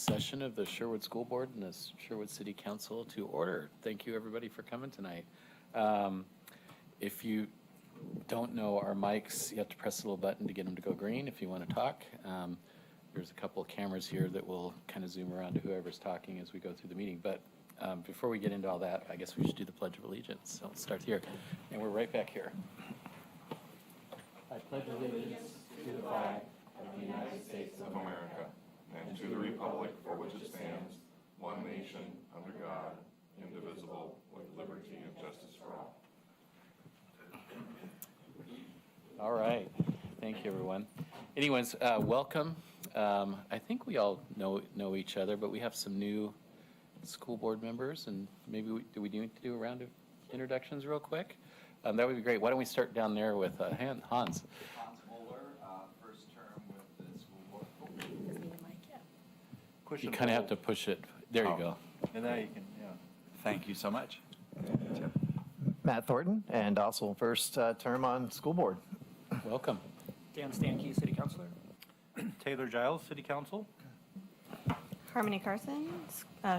session of the Sherwood School Board and the Sherwood City Council to order. Thank you, everybody, for coming tonight. If you don't know our mics, you have to press the little button to get them to go green if you want to talk. There's a couple of cameras here that will kind of zoom around to whoever's talking as we go through the meeting. But before we get into all that, I guess we should do the Pledge of Allegiance. So let's start here. And we're right back here. I pledge allegiance to the flag of the United States of America and to the republic for which it stands, one nation, under God, indivisible, with liberty and justice for all. All right. Thank you, everyone. Anyways, welcome. I think we all know each other, but we have some new school board members, and maybe we need to do a round of introductions real quick? That would be great. Why don't we start down there with Hans? Hans Moeller, first term with the school board. Doesn't need a mic yet. Push You and kind of hold. have to push it. There you go. And now you can, yeah. Thank you so much. Matt Thornton, and also first term on school board. Welcome. Dan Stankey, City Councilor. Taylor Giles, City Council. Harmony Carson,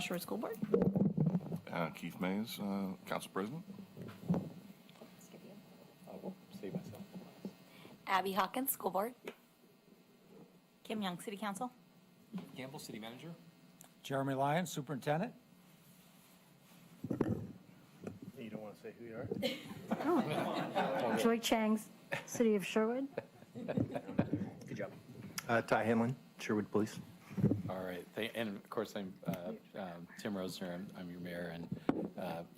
Sherwood School Board. Keith Mays, Council President. I'll save myself. Abby Hawkins, School Board. Kim Young, City Council. Campbell, City Manager. Jeremy Lyons, Superintendent. You don't want to say who you are? Joy Chang's City of Sherwood. Good job. Ty Hanlon, Sherwood Police. All right. And of course, I'm Tim Rosner. I'm your mayor. And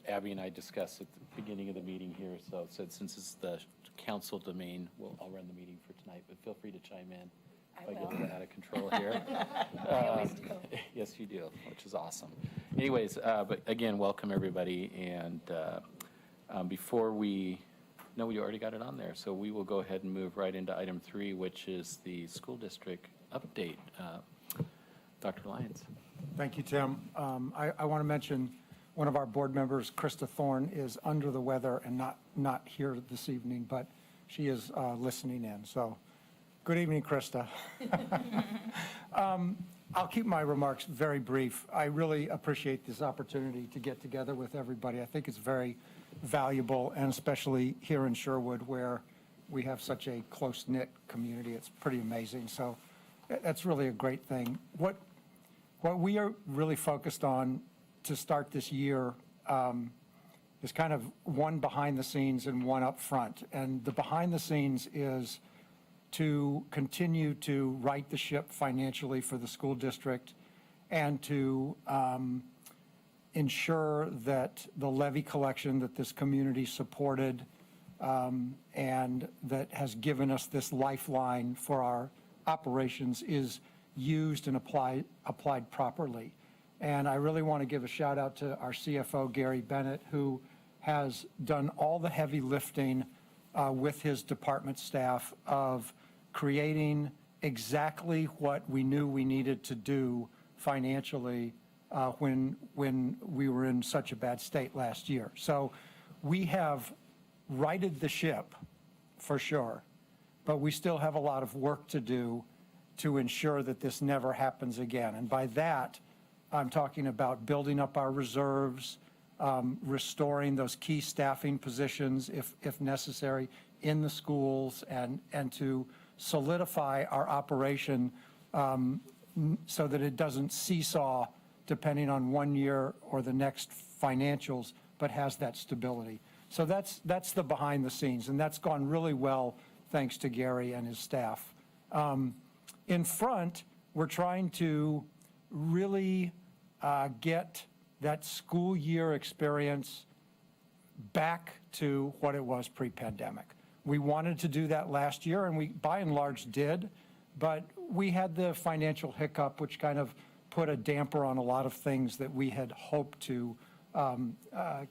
Abby and I discussed at the beginning of the meeting here. So since it's the council domain, I'll run the meeting for tonight. But feel free to chime in if I get a little out of control here. I always do. Yes, you do, which is awesome. Anyways, but again, welcome everybody. And before we, no, we already got it on there. So we will go ahead and move right into item 3, which is the school district update. Dr. Lyons. Thank you, Tim. I want to mention one of our board members, Krista Thorne, is under the weather and not here this evening, but she is listening in. So good evening, Krista. I'll keep my remarks very brief. I really appreciate this opportunity to get together with everybody. I think it's very valuable, and especially here in Sherwood where we have such a close-knit community. It's pretty amazing. So that's really a great thing. What we are really focused on to start this year is kind of one behind the scenes and one up front. And the behind the scenes is to continue to right the ship financially for the school district and to ensure that the levy collection that this community supported and that has given us this lifeline for our operations is used and applied properly. And I really want to give a shout out to our CFO, Gary Bennett, who has done all the heavy lifting with his department staff of creating exactly what we knew we needed to do financially when we were in such a bad state last year. So we have righted the ship for sure, but we still have a lot of work to do to ensure that this never happens again. And by that, I'm talking about building up our reserves, restoring those key staffing positions if necessary in the schools, and to solidify our operation so that it doesn't seesaw depending on one year or the next financials, but has that stability. So that's the behind the scenes, and that's gone really well thanks to Gary and his staff. In front, we're trying to really get that school year experience back to what it was pre-pandemic. We wanted to do that last year, and we by and large did, but we had the financial hiccup, which kind of put a damper on a lot of things that we had hoped to kind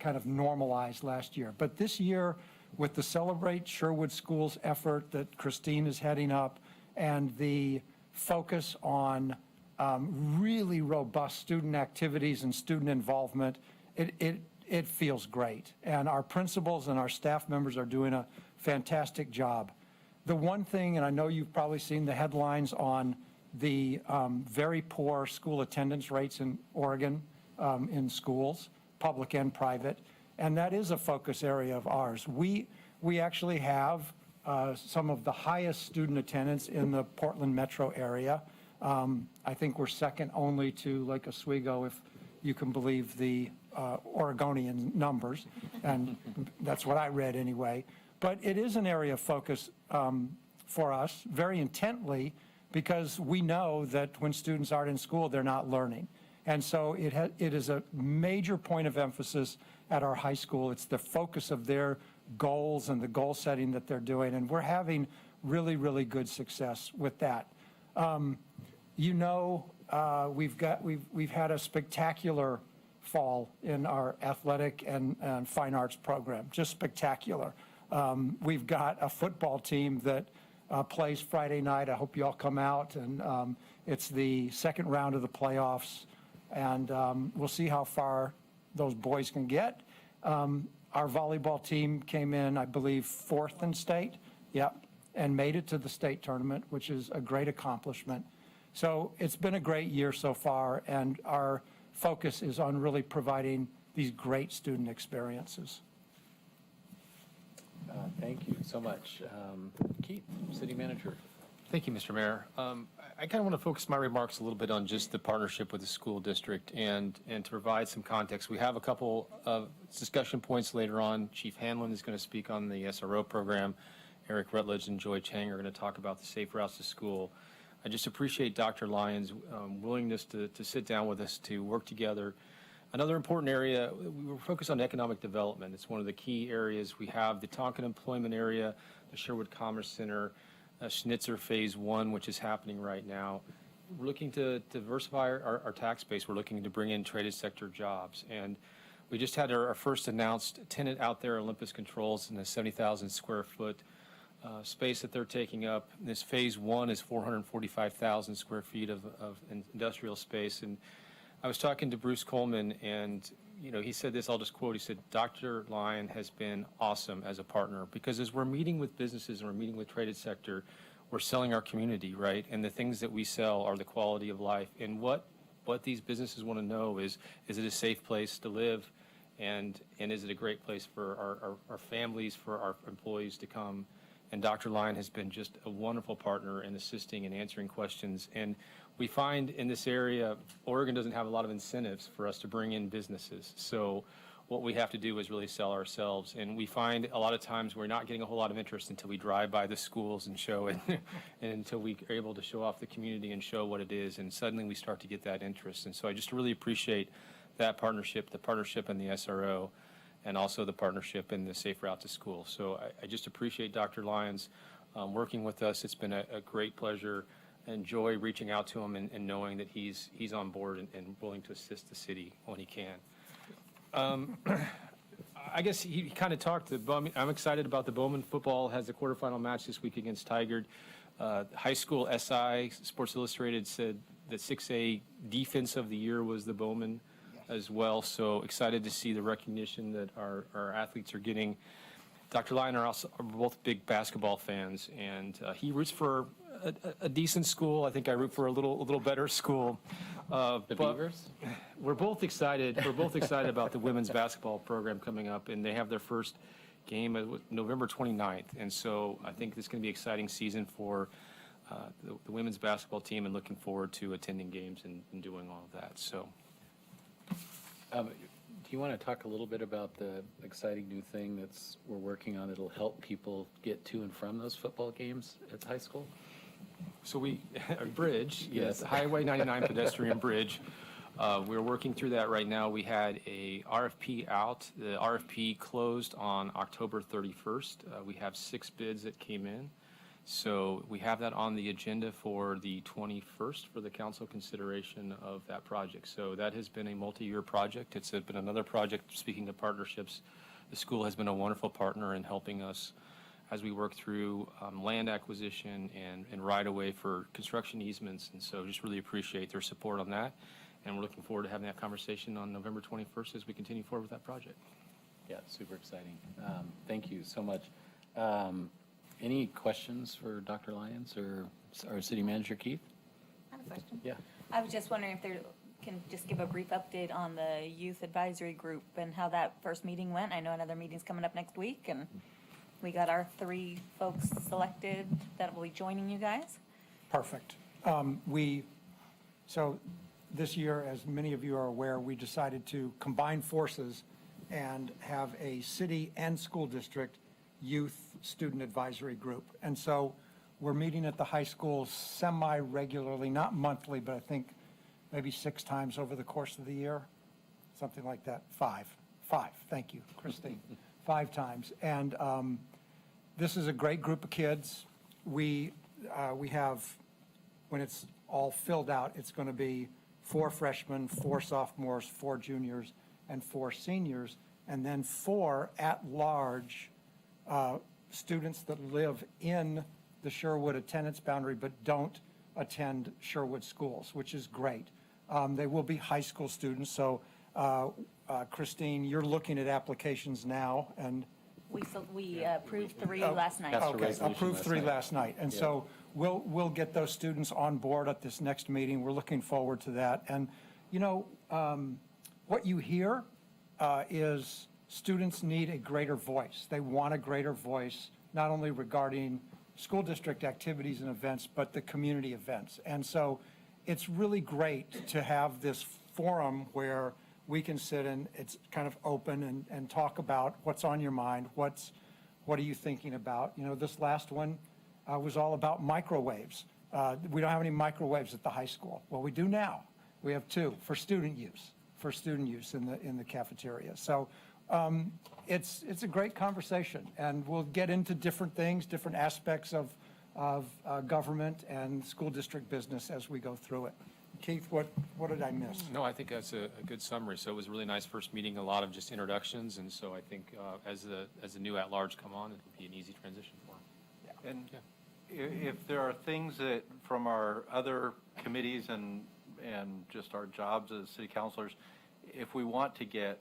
of normalize last year. But this year, with the Celebrate Sherwood Schools effort that Christine is heading up, and the focus on really robust student activities and student involvement, it feels great. And our principals and our staff members are doing a fantastic job. The one thing, and I know you've probably seen the headlines on the very poor school attendance rates in Oregon in schools, public and private, and that is a focus area of ours. We actually have some of the highest student attendance in the Portland metro area. I think we're second only to Lake Oswego, if you can believe the Oregonian numbers, and that's what I read anyway. But it is an area of focus for us very intently, because we know that when students aren't in school, they're not learning. And so it is a major point of emphasis at our high school. It's the focus of their goals and the goal setting that they're doing, and we're having really, really good success with that. We've had a spectacular fall in our athletic and fine arts program, just spectacular. We've got a football team that plays Friday night. I hope you all come out, and it's the second round of the playoffs, and we'll see how far those boys can get. Our volleyball team came in, I believe, 4th in state, and made it to the state tournament, which is a great accomplishment. So it's been a great year so far, and our focus is on really providing these great student experiences. Thank you so much. Keith, City Manager. Thank you, Mr. Mayor. I kind of want to focus my remarks a little bit on just the partnership with the school district and to provide some context. We have a couple of discussion points later on. Chief Hanlon is going to speak on the SRO program. Eric Rutledge and Joy Chang are going to talk about the safe routes to school. I just appreciate Dr. Lyons' willingness to sit down with us to work together. Another important area, we were focused on economic development. It's one of the key areas. We have the Tonkin Employment Area, the Sherwood Commerce Center, Schnitzer Phase 1, which is happening right now. We're looking to diversify our tax base. We're looking to bring in traded sector jobs. And we just had our first announced tenant out there, Olympus Controls, in the 70,000 square foot space that they're taking up. This Phase 1 is 445,000 square feet of industrial space. And I was talking to Bruce Coleman, and he said this, I'll just quote, he said, Dr. Lyon has been awesome as a partner, because as we're meeting with businesses and we're meeting with traded sector, we're selling our community, right? And the things that we sell are the quality of life. And what these businesses want to know is it a safe place to live? And is it a great place for our families, for our employees to come? And Dr. Lyon has been just a wonderful partner in assisting and answering questions. And we find in this area, Oregon doesn't have a lot of incentives for us to bring in businesses. So what we have to do is really sell ourselves. And we find a lot of times we're not getting a whole lot of interest until we drive by the schools and show it, and until we are able to show off the community and show what it is. And suddenly we start to get that interest. And so I just really appreciate that partnership, the partnership in the SRO, and also the partnership in the Safe Route to School. So I just appreciate Dr. Lyons working with us. It's been a great pleasure. Enjoy reaching out to him and knowing that he's on board and willing to assist the city when he can. I guess he kind of talked to Bowman. I'm excited about the Bowman football. Has the quarterfinal match this week against Tigard. High school SI, Sports Illustrated said that 6A Defense of the Year was the Bowman as well. So excited to see the recognition that our athletes are getting. Dr. Lyon are both big basketball fans, and he roots for a decent school. I think I root for a little better school. The Beavers? We're both excited. We're both excited about the women's basketball program coming up, and they have their first game November 29th. And so I think this is going to be an exciting season for the women's basketball team, and looking forward to attending games and doing all of that. So. Do you want to talk a little bit about the exciting new thing we're working on that'll help people get to and from those football games at the high school? So a bridge, Yes. Highway 99 pedestrian bridge. We're working through that right now. We had a RFP out. The RFP closed on October 31st. We have 6 bids that came in. So we have that on the agenda for the 21st for the council consideration of that project. So that has been a multi-year project. It's been another project. Speaking of partnerships, the school has been a wonderful partner in helping us as we work through land acquisition and right-of-way for construction easements. And so just really appreciate their support on that. And we're looking forward to having that conversation on November 21st as we continue forward with that project. Yeah, super exciting. Thank you so much. Any questions for Dr. Lyons or our city manager, Keith? a question? Yeah. I was just wondering if there, can just give a brief update on the youth advisory group and how that first meeting went. I know another meeting's coming up next week, and we got our 3 folks selected that will be joining you guys. Perfect. So this year, as many of you are aware, we decided to combine forces and have a city and school district youth student advisory group. And so we're meeting at the high school semi-regularly, not monthly, but I think maybe 6 times over the course of the year, something like that. 5, thank you, Christine, 5 times. And this is a great group of kids. We have, when it's all filled out, it's going to be 4 freshmen, 4 sophomores, 4 juniors, and 4 seniors, and then 4 at-large students that live in the Sherwood attendance boundary but don't attend Sherwood schools, which is great. They will be high school students, so Christine, you're looking at applications now, and We approved 3 last night. Passed a okay, resolution approved last 3 night. last night. And so we'll get those students on board at this next meeting. We're looking forward to that. And, you know, what you hear is students need a greater voice. They want a greater voice, not only regarding school district activities and events, but the community events. And so it's really great to have this forum where we can sit and it's kind of open and talk about what's on your mind, what are you thinking about. You know, this last one was all about microwaves. We don't have any microwaves at the high school. Well, we do now. We have 2 for student use in the cafeteria. So it's a great conversation, and we'll get into different things, different aspects of government and school district business as we go through it. Keith, what did I miss? No, I think that's a good summary. So it was a really nice first meeting, a lot of just introductions, and so I think as the new at-large come on, it'll be an easy transition for them. And if there are things that, from our other committees and just our jobs as city councilors, if we want to get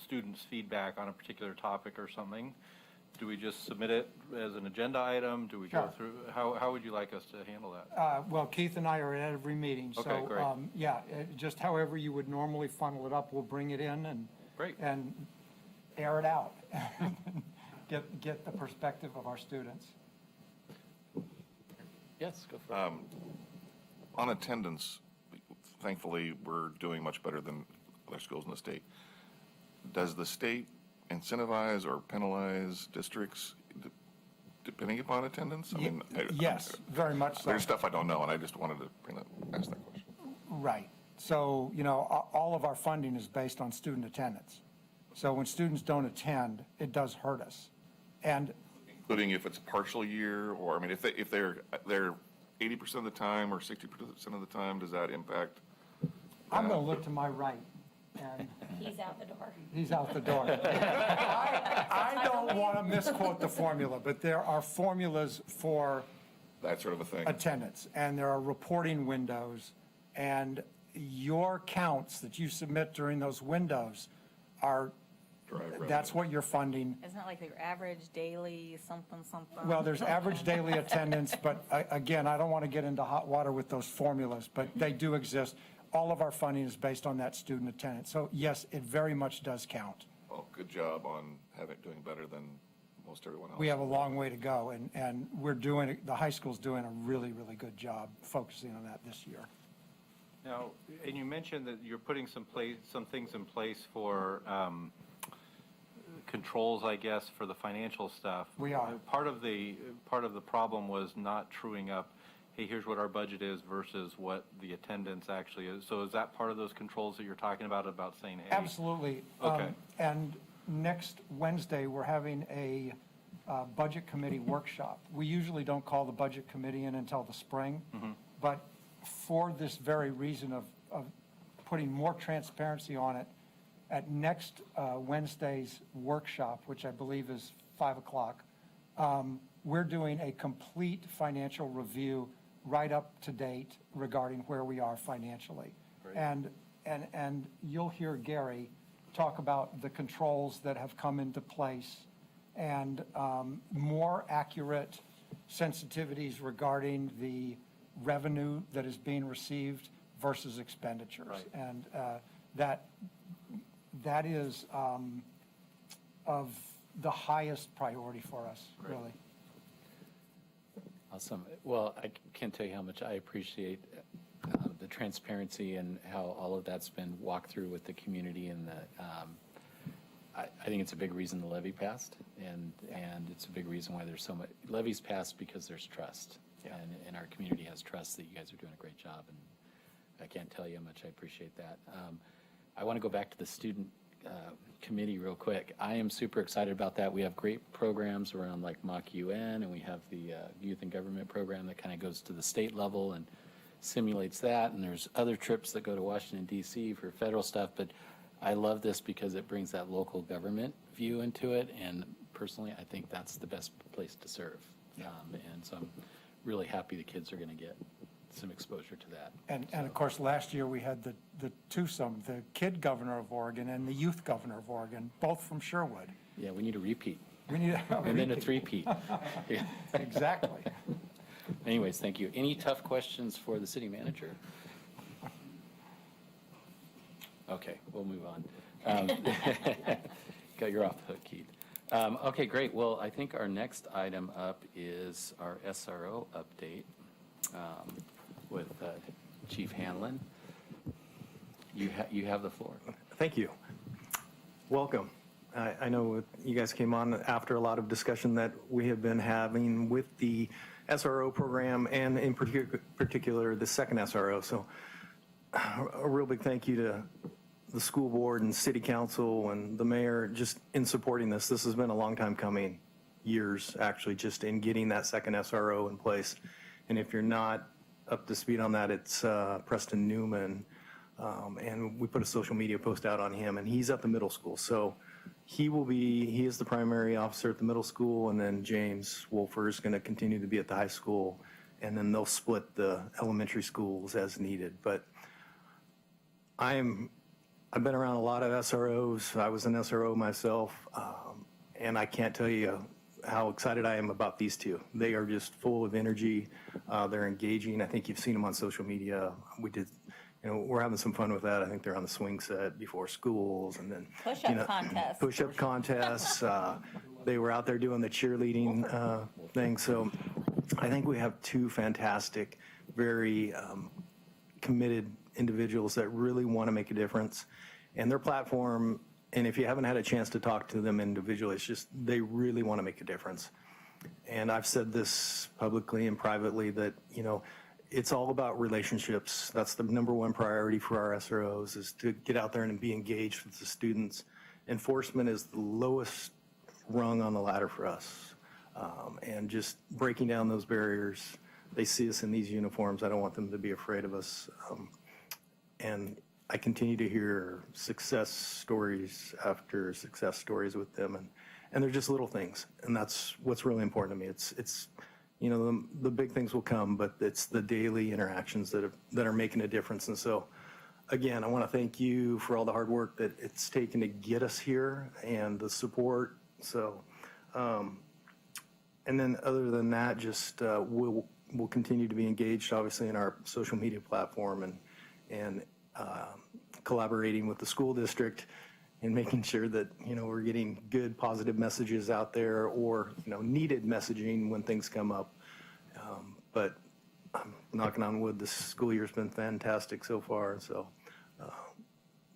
students' feedback on a particular topic or something, do we just submit it as an agenda item? Do we go Sure. through, how would you like us to handle that? Well, Keith and I are at every meeting. Okay, great. So, yeah, just however you would normally funnel it up, we'll bring it in Great. and air it out. Get the perspective of our students. Yes, go for it. On attendance, thankfully, we're doing much better than other schools in the state. Does the state incentivize or penalize districts depending upon attendance? I mean, Yes, very much so. There's stuff I don't know, and I just wanted to ask that question. Right. So, you know, all of our funding is based on student attendance. So when students don't attend, it does hurt us. And Including if it's a partial year, or, I mean, if they're 80% of the time or 60% of the time, does that impact? I'm going to look to my right, and He's out the door. he's out the door. I don't want to misquote the formula, but there are formulas for That sort of a thing? attendance, and there are reporting windows, and your counts that you submit during those windows are, Drive revenue. that's what you're funding. Isn't it like the average daily something? Well, there's average daily attendance, but again, I don't want to get into hot water with those formulas, but they do exist. All of our funding is based on that student attendance. So yes, it very much does count. Well, good job on doing better than most everyone else. We have a long way to go, and we're doing, the high school's doing a really, really good job focusing on that this year. Now, and you mentioned that you're putting some things in place for controls, I guess, for the financial stuff. We are. Part of the problem was not truing up, hey, here's what our budget is versus what the attendance actually is. So is that part of those controls that you're talking about saying, hey? Absolutely. Okay. And next Wednesday, we're having a budget committee workshop. We usually don't call the budget committee in until the spring, but for this very reason of putting more transparency on it, at next Wednesday's workshop, which I believe is 5 o'clock, we're doing a complete financial review right up to date regarding where we are financially. Great. And you'll hear Gary talk about the controls that have come into place and more accurate sensitivities regarding the revenue that is being received versus expenditures. Right. And that is of the highest priority for us, really. Awesome. Well, I can't tell you how much I appreciate the transparency and how all of that's been walked through with the community, and I think it's a big reason the levy passed, and it's a big reason why there's so much, levies passed because there's trust. And our community has trust that you guys are doing a great job, and I can't tell you how much I appreciate that. I want to go back to the student committee real quick. I am super excited about that. We have great programs around like Mock UN, and we have the Youth and Government program that kind of goes to the state level and simulates that. And there's other trips that go to Washington, D.C. for federal stuff. But I love this because it brings that local government view into it. And personally, I think that's the best place to serve. And so I'm really happy the kids are going to get some exposure to that. And of course, last year we had the twosome, the kid governor of Oregon and the youth governor of Oregon, both from Sherwood. Yeah, we need a repeat. We need a And then a three-peat. Yeah. Exactly. Anyways, thank you. Any tough questions for the city manager? Okay, we'll move on. Got your off the hook, Keith. Okay, great. Well, I think our next item up is our SRO update with Chief Hanlon. You have the floor. Thank you. Welcome. I know you guys came on after a lot of discussion that we have been having with the SRO program, and in particular the second SRO. So a real big thank you to the school board and city council and the mayor just in supporting this. This has been a long time coming, years actually, just in getting that second SRO in place. And if you're not up to speed on that, it's Preston Newman. And we put a social media post out on him, and he's at the middle school. So he is the primary officer at the middle school, and then James Wolfer is going to continue to be at the high school, and then they'll split the elementary schools as needed. But I've been around a lot of SROs. I was an SRO myself, and I can't tell you how excited I am about these two. They are just full of energy. They're engaging. I think you've seen them on social media. We're having some fun with that. I think they're on the swing set before schools, and then Push-up contests. Push-up contests. They were out there doing the cheerleading thing. So I think we have two fantastic, very committed individuals that really want to make a difference. And their platform, and if you haven't had a chance to talk to them individually, it's just they really want to make a difference. And I've said this publicly and privately that, it's all about relationships. That's the number one priority for our SROs, is to get out there and be engaged with the students. Enforcement is the lowest rung on the ladder for us. And just breaking down those barriers. They see us in these uniforms. I don't want them to be afraid of us. And I continue to hear success stories after success stories with them. And they're just little things. And that's what's really important to me. It's the big things will come, but it's the daily interactions that are making a difference. And so, again, I want to thank you for all the hard work that it's taken to get us here and the support. So, and then other than that, just we'll continue to be engaged, obviously, in our social media platform and collaborating with the school district and making sure that, we're getting good, positive messages out there, or, needed messaging when things come up. But I'm knocking on wood, this school year's been fantastic so far. So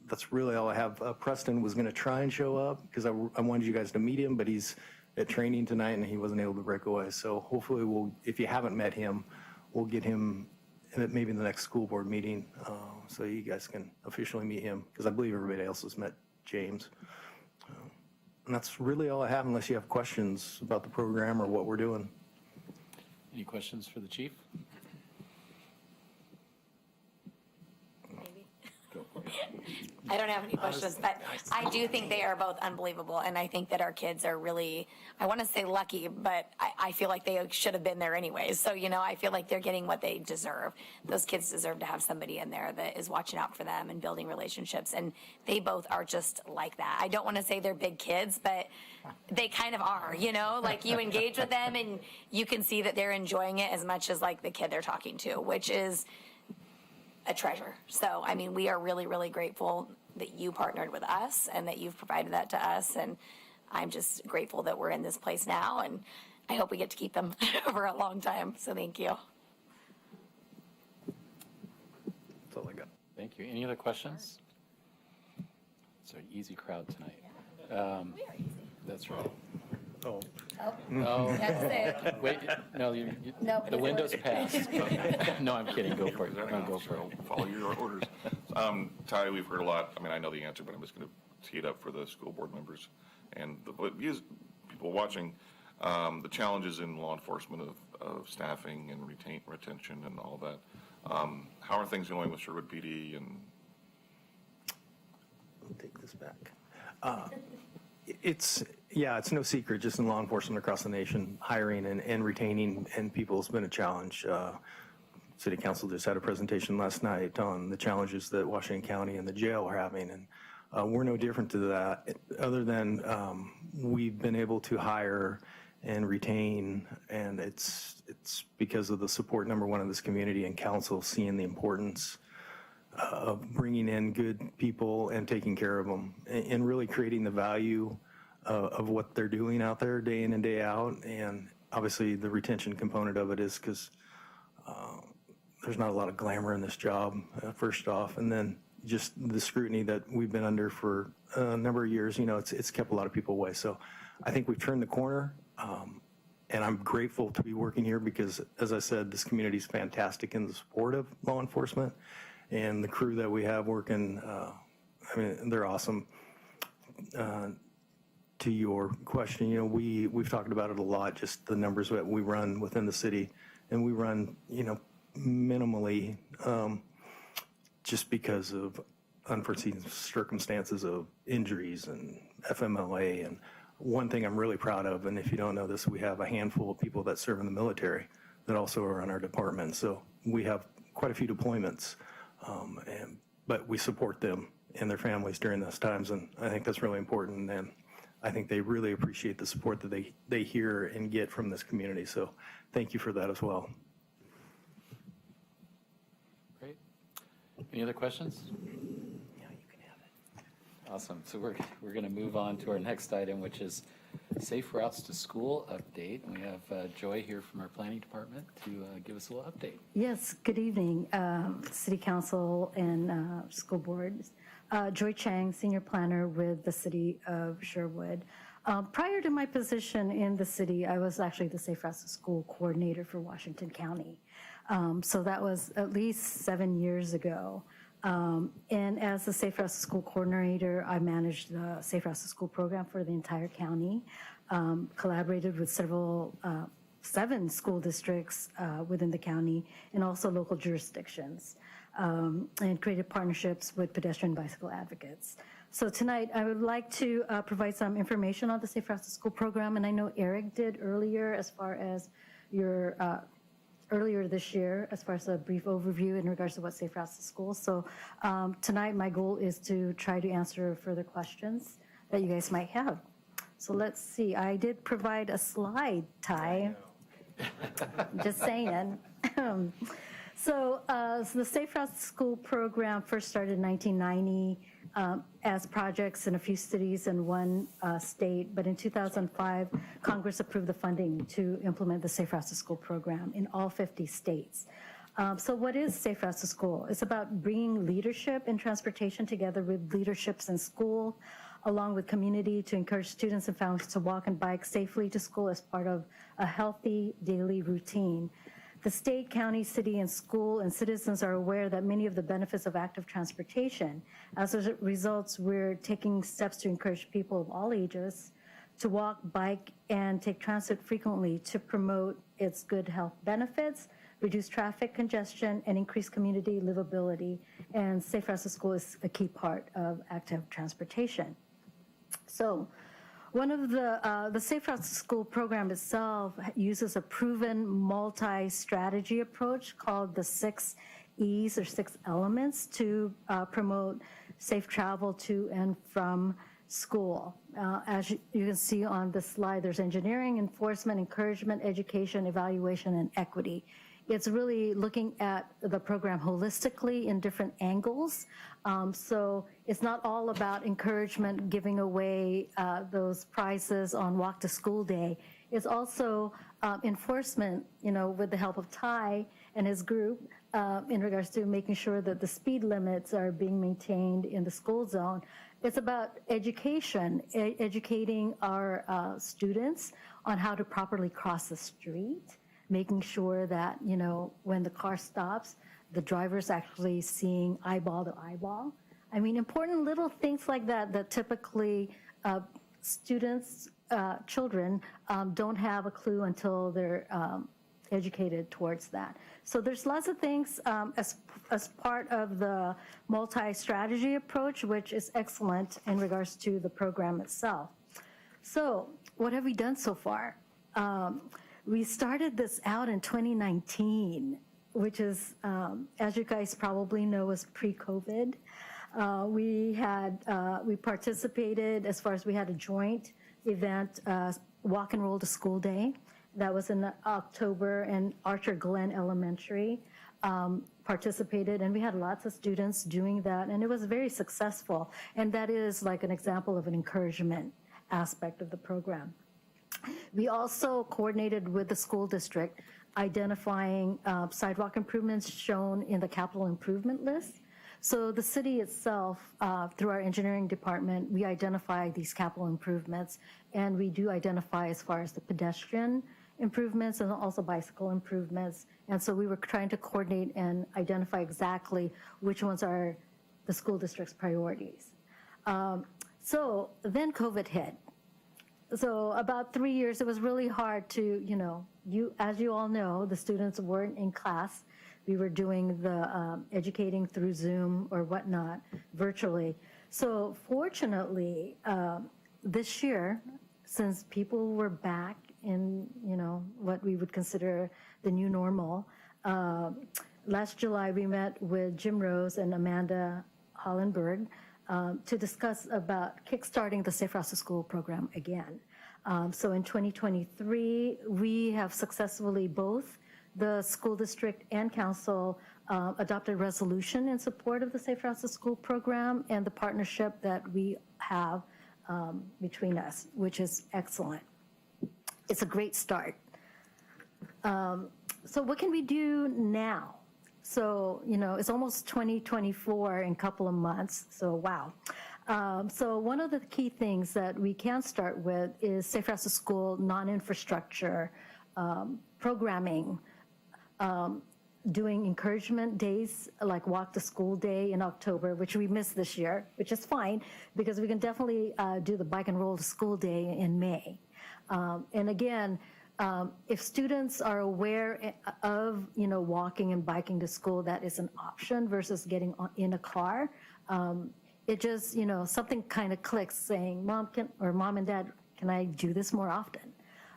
that's really all I have. Preston was going to try and show up because I wanted you guys to meet him, but he's at training tonight and he wasn't able to break away. So hopefully if you haven't met him, we'll get him maybe in the next school board meeting, so you guys can officially meet him, because I believe everybody else has met James. And that's really all I have, unless you have questions about the program or what we're doing. Any questions for the chief? Maybe. Go for it. I don't have any questions, but I do think they are both unbelievable, and I think that our kids are really, I want to say lucky, but I feel like they should have been there anyways. So, I feel like they're getting what they deserve. Those kids deserve to have somebody in there that is watching out for them and building relationships, and they both are just like that. I don't want to say they're big kids, but they kind of are, like you engage with them and you can see that they're enjoying it as much as like the kid they're talking to, which is a treasure. So, I mean, we are really, really grateful that you partnered with us and that you've provided that to us. And I'm just grateful that we're in this place now. And I hope we get to keep them for a long time. So thank you. That's all I got. Thank you. Any other questions? It's an easy crowd tonight. We are easy. That's right. Oh. Oh, That's it. wait, no, No, the window's passed. No, I'm kidding. Go for it. No, go for it. Follow your orders. Ty, we've heard a lot. I mean, I know the answer, but I'm just going to tee it up for the school board members and the people watching. The challenges in law enforcement of staffing and retention and all that. How are things going with Sherwood PD? And I'll take this back. It's no secret, just in law enforcement across the nation, hiring and retaining people has been a challenge. City Council just had a presentation last night on the challenges that Washington County and the jail are having, and we're no different to that, other than we've been able to hire and retain, and it's because of the support, number one, of this community and council seeing the importance of bringing in good people and taking care of them and really creating the value of what they're doing out there day in and day out. And obviously the retention component of it is because there's not a lot of glamour in this job, first off, and then just the scrutiny that we've been under for a number of years, it's kept a lot of people away. So I think we've turned the corner, and I'm grateful to be working here because, as I said, this community is fantastic in the support of law enforcement. And the crew that we have working, I mean, they're awesome. To your question, we've talked about it a lot, just the numbers that we run within the city. And we run, minimally just because of unforeseen circumstances of injuries and FMLA. And one thing I'm really proud of, and if you don't know this, we have a handful of people that serve in the military that also are on our department. So we have quite a few deployments. But we support them and their families during those times, and I think that's really important, and I think they really appreciate the support that they hear and get from this community, so thank you for that as well. Great. Any other questions? Yeah, you can have it. Awesome. So we're going to move on to our next item, which is Safe Routes to School update. And we have Joy here from our planning department to give us a little update. Yes, good evening, City Council and School Board. Joy Chang, Senior Planner with the City of Sherwood. Prior to my position in the city, I was actually the Safe Routes to School Coordinator for Washington County. So that was at least 7 years ago. And as the Safe Routes to School Coordinator, I managed the Safe Routes to School program for the entire county, collaborated with seven school districts within the county and also local jurisdictions, and created partnerships with pedestrian bicycle advocates. So tonight, I would like to provide some information on the Safe Routes to School program, and I know Eric did earlier as far as your earlier this year as far as a brief overview in regards to what Safe Routes to School. So tonight my goal is to try to answer further questions that you guys might have. So let's see, I did provide a slide, Ty. Just saying. So the Safe Routes to School program first started in 1990 as projects in a few cities and one state, but in 2005, Congress approved the funding to implement the Safe Routes to School program in all 50 states. So what is Safe Routes to School? It's about bringing leadership in transportation together with leaderships in school, along with community to encourage students and families to walk and bike safely to school as part of a healthy daily routine. The state, county, city, and school and citizens are aware that many of the benefits of active transportation. As a result, we're taking steps to encourage people of all ages to walk, bike, and take transit frequently to promote its good health benefits, reduce traffic congestion, and increase community livability. And Safe Routes to School is a key part of active transportation. So one of the Safe Routes to School program itself uses a proven multi-strategy approach called the 6 E's or 6 elements to promote safe travel to and from school. As you can see on the slide, there's engineering, enforcement, encouragement, education, evaluation, and equity. It's really looking at the program holistically in different angles. So it's not all about encouragement, giving away those prizes on Walk to School Day. It's also enforcement, with the help of Ty and his group in regards to making sure that the speed limits are being maintained in the school zone. It's about education, educating our students on how to properly cross the street, making sure that, when the car stops, the driver's actually seeing eyeball to eyeball. I mean, important little things like that that typically students, children, don't have a clue until they're educated towards that. So there's lots of things as part of the multi-strategy approach, which is excellent in regards to the program itself. So what have we done so far? We started this out in 2019, which is, as you guys probably know, was pre-COVID. We participated as far as we had a joint event, Walk and Roll to School Day. That was in October, and Archer Glen Elementary participated, and we had lots of students doing that, and it was very successful. And that is like an example of an encouragement aspect of the program. We also coordinated with the school district, identifying sidewalk improvements shown in the capital improvement list. So the city itself, through our engineering department, we identify these capital improvements, and we do identify as far as the pedestrian improvements and also bicycle improvements. And so we were trying to coordinate and identify exactly which ones are the school district's priorities. So then COVID hit. So about 3 years, it was really hard to, as you all know, the students weren't in class. We were doing the educating through Zoom or whatnot virtually. So fortunately, this year, since people were back in, what we would consider the new normal, last July we met with Jim Rose and Amanda Hollenberg to discuss about kickstarting the Safe Routes to School program again. So in 2023, we have successfully both the school district and council adopted resolution in support of the Safe Routes to School program and the partnership that we have between us, which is excellent. It's a great start. So what can we do now? So, it's almost 2024 in a couple of months, so wow. So one of the key things that we can start with is Safe Routes to School non-infrastructure programming, doing encouragement days like Walk to School Day in October, which we missed this year, which is fine because we can definitely do the Bike and Roll to School Day in May. And again, if students are aware of, walking and biking to school, that is an option versus getting in a car. It just, something kind of clicks saying, Mom and Dad, can I do this more often?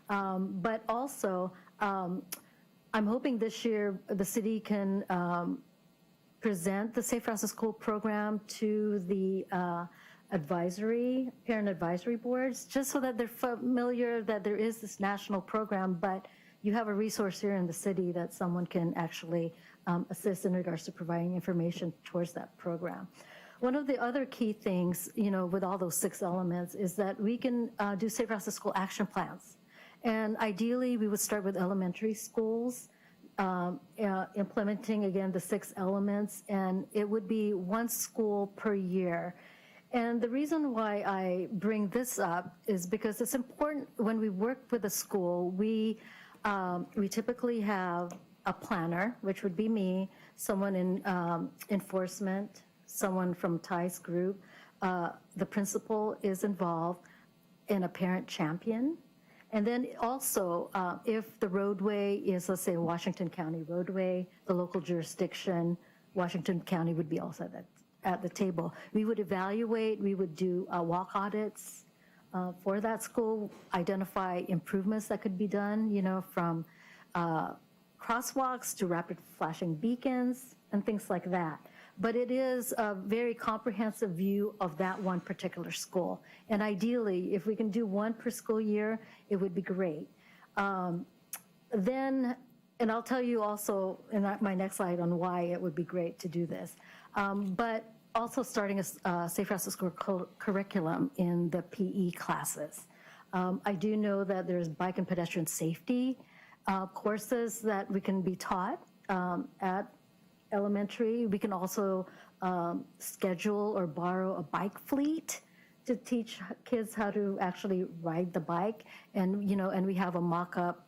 But also, I'm hoping this year the city can present the Safe Routes to School program to the parent advisory boards, just so that they're familiar that there is this national program, but you have a resource here in the city that someone can actually assist in regards to providing information towards that program. One of the other key things, with all those 6 elements is that we can do Safe Routes to School action plans. And ideally, we would start with elementary schools, implementing, again, the 6 elements, and it would be 1 school per year. And the reason why I bring this up is because it's important when we work with a school, we typically have a planner, which would be me, someone in enforcement, someone from Ty's group, the principal is involved, and a parent champion. And then also, if the roadway is, let's say, a Washington County roadway, the local jurisdiction, Washington County would be also at the table. We would evaluate, we would do walk audits for that school, identify improvements that could be done, from crosswalks to rapid flashing beacons and things like that. But it is a very comprehensive view of that one particular school. And ideally, if we can do one per school year, it would be great. Then, and I'll tell you also in my next slide on why it would be great to do this. But also starting a safe routes to school curriculum in the PE classes. I do know that there's bike and pedestrian safety courses that we can be taught at elementary. We can also schedule or borrow a bike fleet to teach kids how to actually ride the bike. And, and we have a mock-up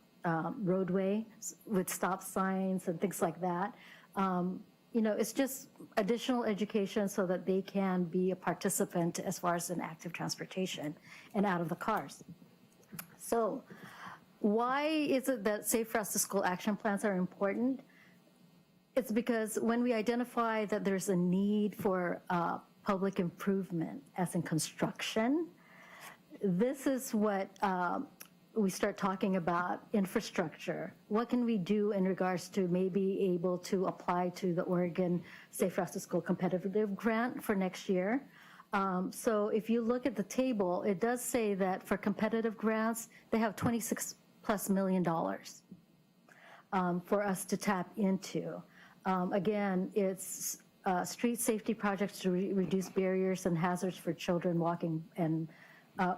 roadway with stop signs and things like that. It's just additional education so that they can be a participant as far as in active transportation and out of the cars. So why is it that safe routes to school action plans are important? It's because when we identify that there's a need for public improvement, as in construction, this is what we start talking about infrastructure. What can we do in regards to maybe able to apply to the Oregon Safe Routes to School Competitive Grant for next year? So if you look at the table, it does say that for competitive grants, they have $26+ million for us to tap into. Again, it's street safety projects to reduce barriers and hazards for children walking and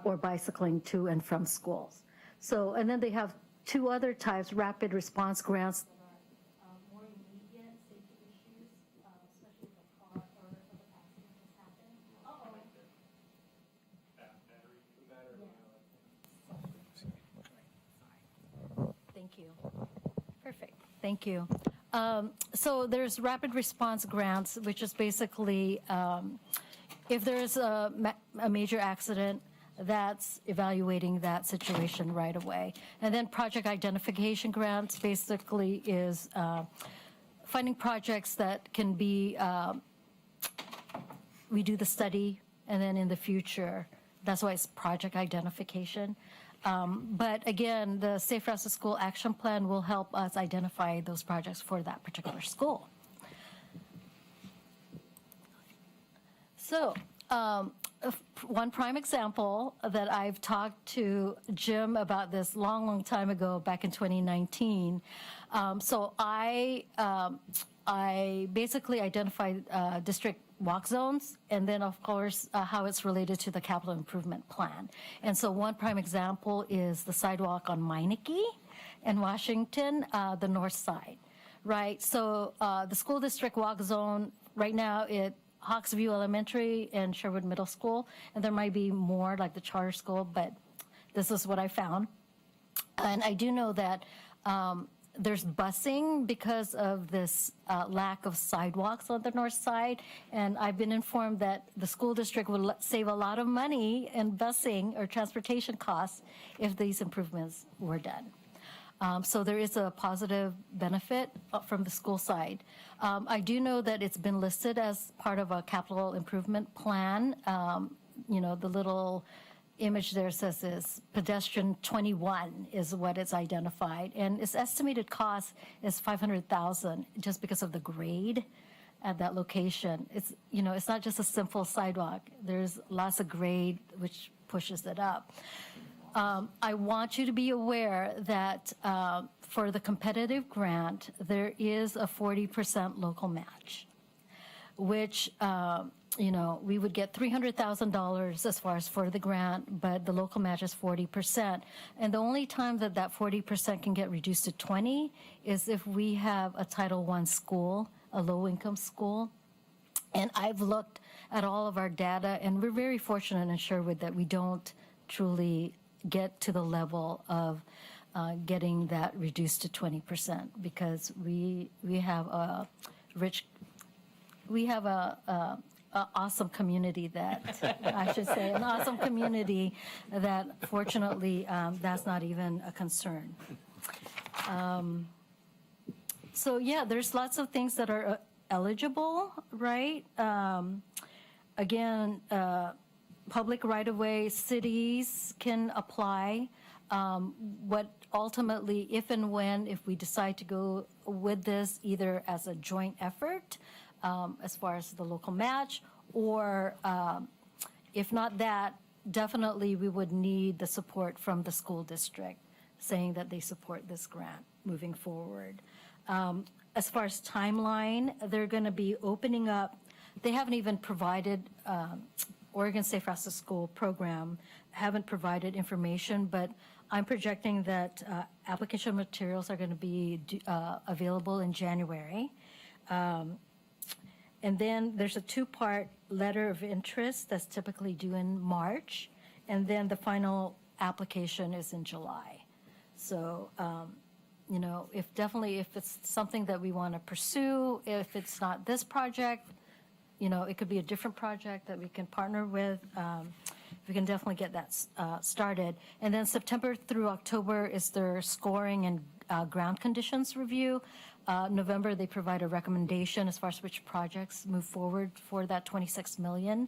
or bicycling to and from schools. So, and then they have two other types, rapid response grants that are more immediate safety issues, especially if a car or if an accident has happened. Thank you. Perfect. Thank you. So there's rapid response grants, which is basically if there's a major accident, that's evaluating that situation right away. And then project identification grants basically is finding projects that can be, we do the study, and then in the future, that's why it's project identification. But again, the Safe Routes to School Action Plan will help us identify those projects for that particular school. So one prime example that I've talked to Jim about this long time ago, back in 2019. So I basically identified district walk zones, and then of course how it's related to the capital improvement plan. And so one prime example is the sidewalk on Meineke in Washington, the north side, right? So the school district walk zone right now, Hawksview Elementary and Sherwood Middle School, and there might be more like the charter school, but this is what I found. And I do know that there's busing because of this lack of sidewalks on the north side, and I've been informed that the school district would save a lot of money in busing or transportation costs if these improvements were done. So there is a positive benefit from the school side. I do know that it's been listed as part of a capital improvement plan. The little image there says is pedestrian 21 is what it's identified. And its estimated cost is $500,000 just because of the grade at that location. It's not just a simple sidewalk. There's lots of grade which pushes it up. I want you to be aware that for the competitive grant, there is a 40% local match, which, we would get $300,000 as far as for the grant, but the local match is 40%. And the only time that 40% can get reduced to 20 is if we have a Title I school, a low-income school. And I've looked at all of our data, and we're very fortunate in Sherwood that we don't truly get to the level of getting that reduced to 20% because we have a awesome community that, I should say, an awesome community that fortunately, that's not even a concern. So yeah, there's lots of things that are eligible, right? Again, public right-of-way, cities can apply. What ultimately, if and when, if we decide to go with this, either as a joint effort, as far as the local match, or if not that, definitely we would need the support from the school district, saying that they support this grant moving forward. As far as timeline, they're going to be opening up, they haven't even provided, Oregon Safe Routes to School program haven't provided information, but I'm projecting that application materials are going to be available in January. And then there's a two-part letter of interest that's typically due in March, and then the final application is in July. So, you know, if it's something that we want to pursue, if it's not this project, you know, it could be a different project that we can partner with. We can definitely get that started. And then September through October is their scoring and ground conditions review. November, they provide a recommendation as far as which projects move forward for that $26 million.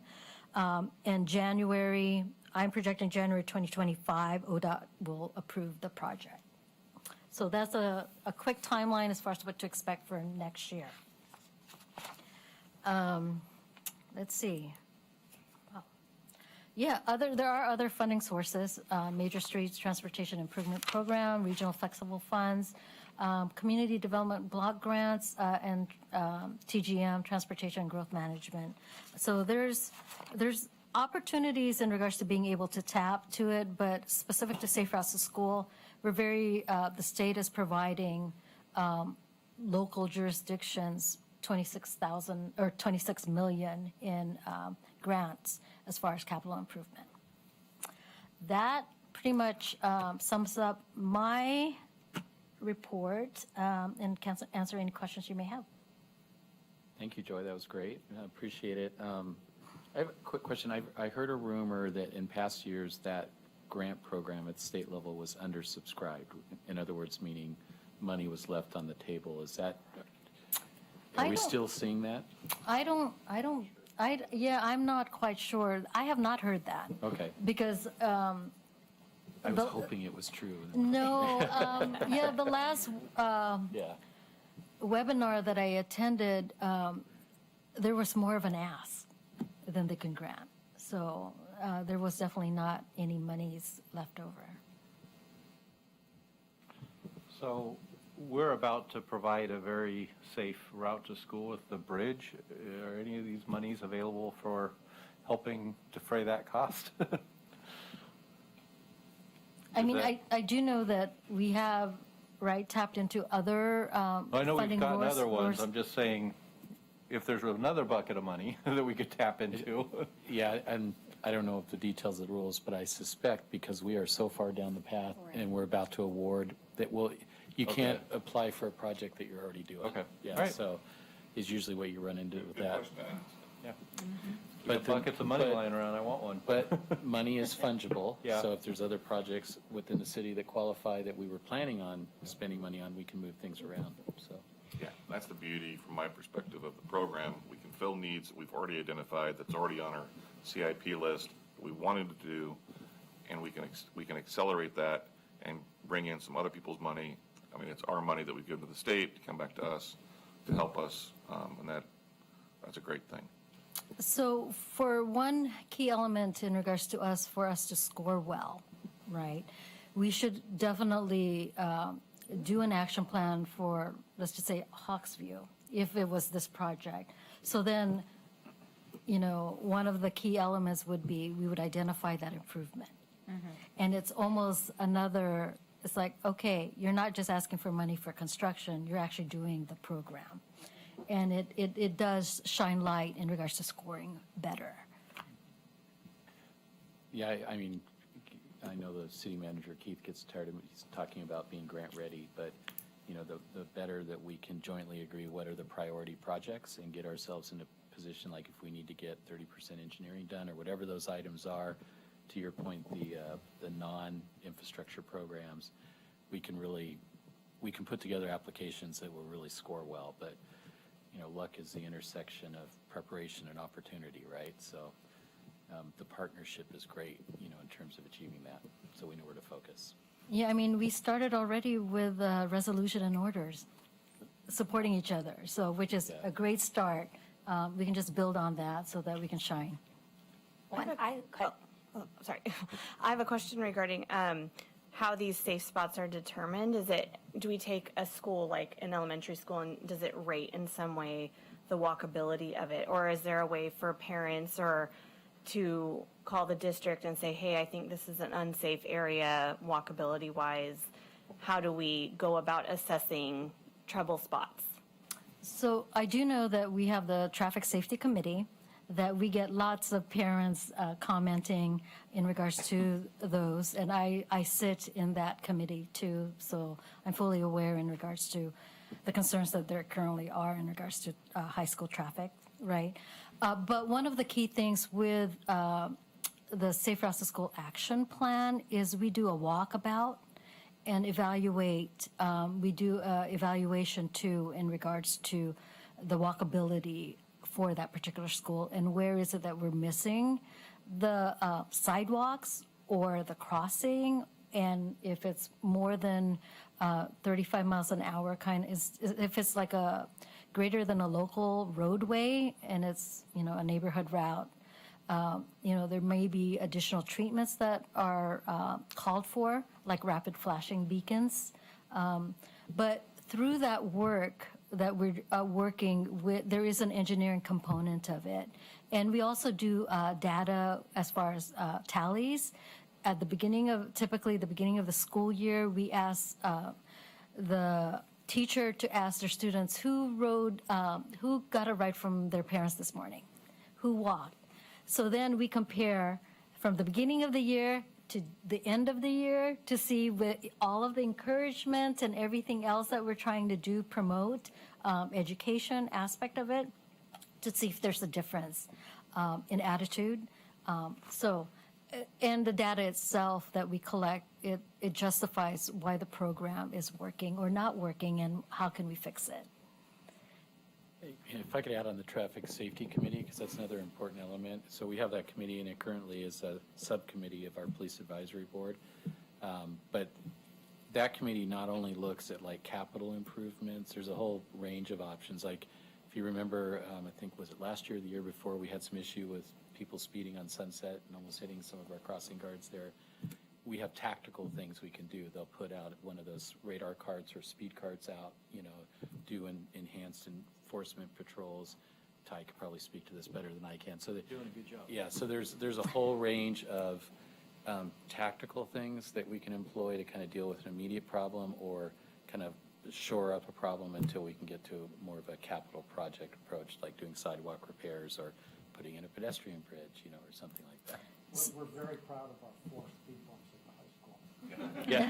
And January, I'm projecting January 2025, ODOT will approve the project. So that's a quick timeline as far as what to expect for next year. Let's see. Yeah, there are other funding sources, Major Streets Transportation Improvement Program, Regional Flexible Funds, Community Development Block Grants, and TGM, Transportation and Growth Management. So there's opportunities in regards to being able to tap to it, but specific to Safe Routes to School, we're the state is providing local jurisdictions 26,000 or 26 million in grants as far as capital improvement. That pretty much sums up my report and can answer any questions you may have. Thank you, Joy. That was great. I appreciate it. I have a quick question. I heard a rumor that in past years that grant program at state level was undersubscribed. In other words, meaning money was left on the table. Is that, are we still seeing that? I'm not quite sure. I have not heard that. Okay. Because I was hoping it was true. no, the last Yeah. webinar that I attended, there was more of an ask than they can grant. So there was definitely not any monies left over. So we're about to provide a very safe route to school with the bridge. Are any of these monies available for helping defray that cost? I mean, I do know that we have, right, tapped into other I know we've funding gotten other ones. source- I'm just saying, if there's another bucket of money that we could tap into. Yeah, and I don't know if the details of the rules, but I suspect because we are so far down the path and we're about to award that you can't apply for a project that you're already doing. Okay. Yeah, All right. so is usually what you run into with that. Yeah. But But buckets of money lying around, I want one. But money is fungible. Yeah. So if there's other projects within the city that qualify that we were planning on spending money on, we can move things around, so. Yeah, that's the beauty from my perspective of the program. We can fill needs that we've already identified, that's already on our CIP list, that we wanted to do, and we can accelerate that and bring in some other people's money. I mean, it's our money that we give to the state to come back to us to help us, and that's a great thing. So for one key element in regards to us, for us to score well, right, we should definitely do an action plan for, let's just say, Hawksview, if it was this project. So then, you know, one of the key elements would be we would identify that improvement. And it's almost another, it's like, okay, you're not just asking for money for construction, you're actually doing the program. And it does shine light in regards to scoring better. Yeah, I mean, I know the city manager, Keith, gets tired of he's talking about being grant ready, but the better that we can jointly agree what are the priority projects and get ourselves in a position, like if we need to get 30% engineering done or whatever those items are, to your point, the non-infrastructure programs, we can put together applications that will really score well. But, luck is the intersection of preparation and opportunity, right? So the partnership is great, in terms of achieving that. So we know where to focus. Yeah, I mean, we started already with resolution and orders, supporting each other, so which is a great start. We can just build on that so that we can shine. Sorry. I have a question regarding how these safe spots are determined. Do we take a school, like an elementary school, and does it rate in some way the walkability of it? Or is there a way for parents or to call the district and say, hey, I think this is an unsafe area walkability-wise? How do we go about assessing trouble spots? So I do know that we have the Traffic Safety Committee, that we get lots of parents commenting in regards to those, and I sit in that committee too, so I'm fully aware in regards to the concerns that there currently are in regards to high school traffic, right? But one of the key things with the Safe Routes to School Action Plan is we do a walkabout and evaluate. We do evaluation too in regards to the walkability for that particular school and where is it that we're missing the sidewalks or the crossing, and if it's more than 35 miles an hour, if it's like a greater than a local roadway and it's a neighborhood route, there may be additional treatments that are called for, like rapid flashing beacons. But through that work that we're working with, there is an engineering component of it. And we also do data as far as tallies. At the beginning of the school year, we ask the teacher to ask their students who got a ride from their parents this morning, who walked. So then we compare from the beginning of the year to the end of the year to see with all of the encouragement and everything else that we're trying to do, promote education aspect of it, to see if there's a difference in attitude. And the data itself that we collect, it justifies why the program is working or not working and how can we fix it. If I could add on the Traffic Safety Committee, because that's another important element. So we have that committee, and it currently is a subcommittee of our Police Advisory Board. But that committee not only looks at like capital improvements, there's a whole range of options. Like if you remember, I think, was it last year or the year before, we had some issue with people speeding on Sunset and almost hitting some of our crossing guards there. We have tactical things we can do. They'll put out one of those radar carts or speed carts out, do enhanced enforcement patrols. Ty could probably speak to this better than I can. So they're doing a good job. Yeah, so there's a whole range of tactical things that we can employ to kind of deal with an immediate problem or kind of shore up a problem until we can get to more of a capital project approach, like doing sidewalk repairs or putting in a pedestrian bridge, or something like that. We're very proud of our 4 speed bumps at the high school. Yeah.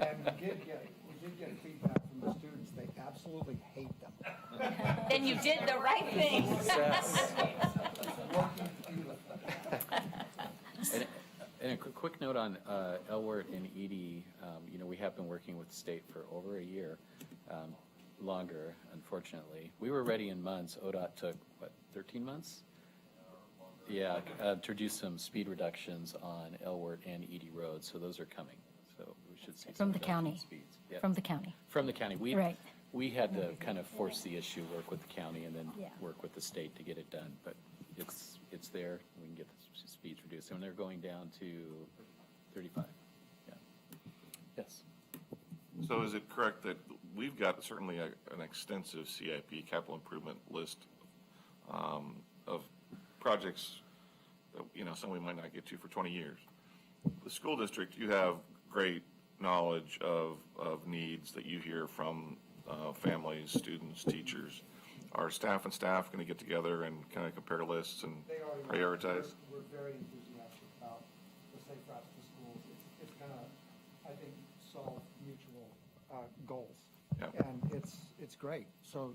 And we did get feedback from the students. They absolutely hate them. Then you did the right thing. And a quick note on Elwart and Edie, we have been working with the state for over a year, longer, unfortunately. We were ready in months. ODOT took, 13 months? Yeah, to do some speed reductions on Elwart and Edie Road, so those are coming. So we should see some From the reduction in county. speeds. Yeah. From the county. From the county. Right. We had to kind of force the issue, work with the county, and then Yeah. work with the state to get it done. But it's there. We can get the speeds reduced. And they're going down to 35. Yeah. Yes. So is it correct that we've got certainly an extensive CIP capital improvement list of projects that, some we might not get to for 20 years. The school district, you have great knowledge of needs that you hear from families, students, teachers. Are staff and staff going to get together and kind of compare lists and prioritize? We're very enthusiastic about the Safe Routes to Schools. It's going to, I think, solve mutual goals. Yep. And it's great. So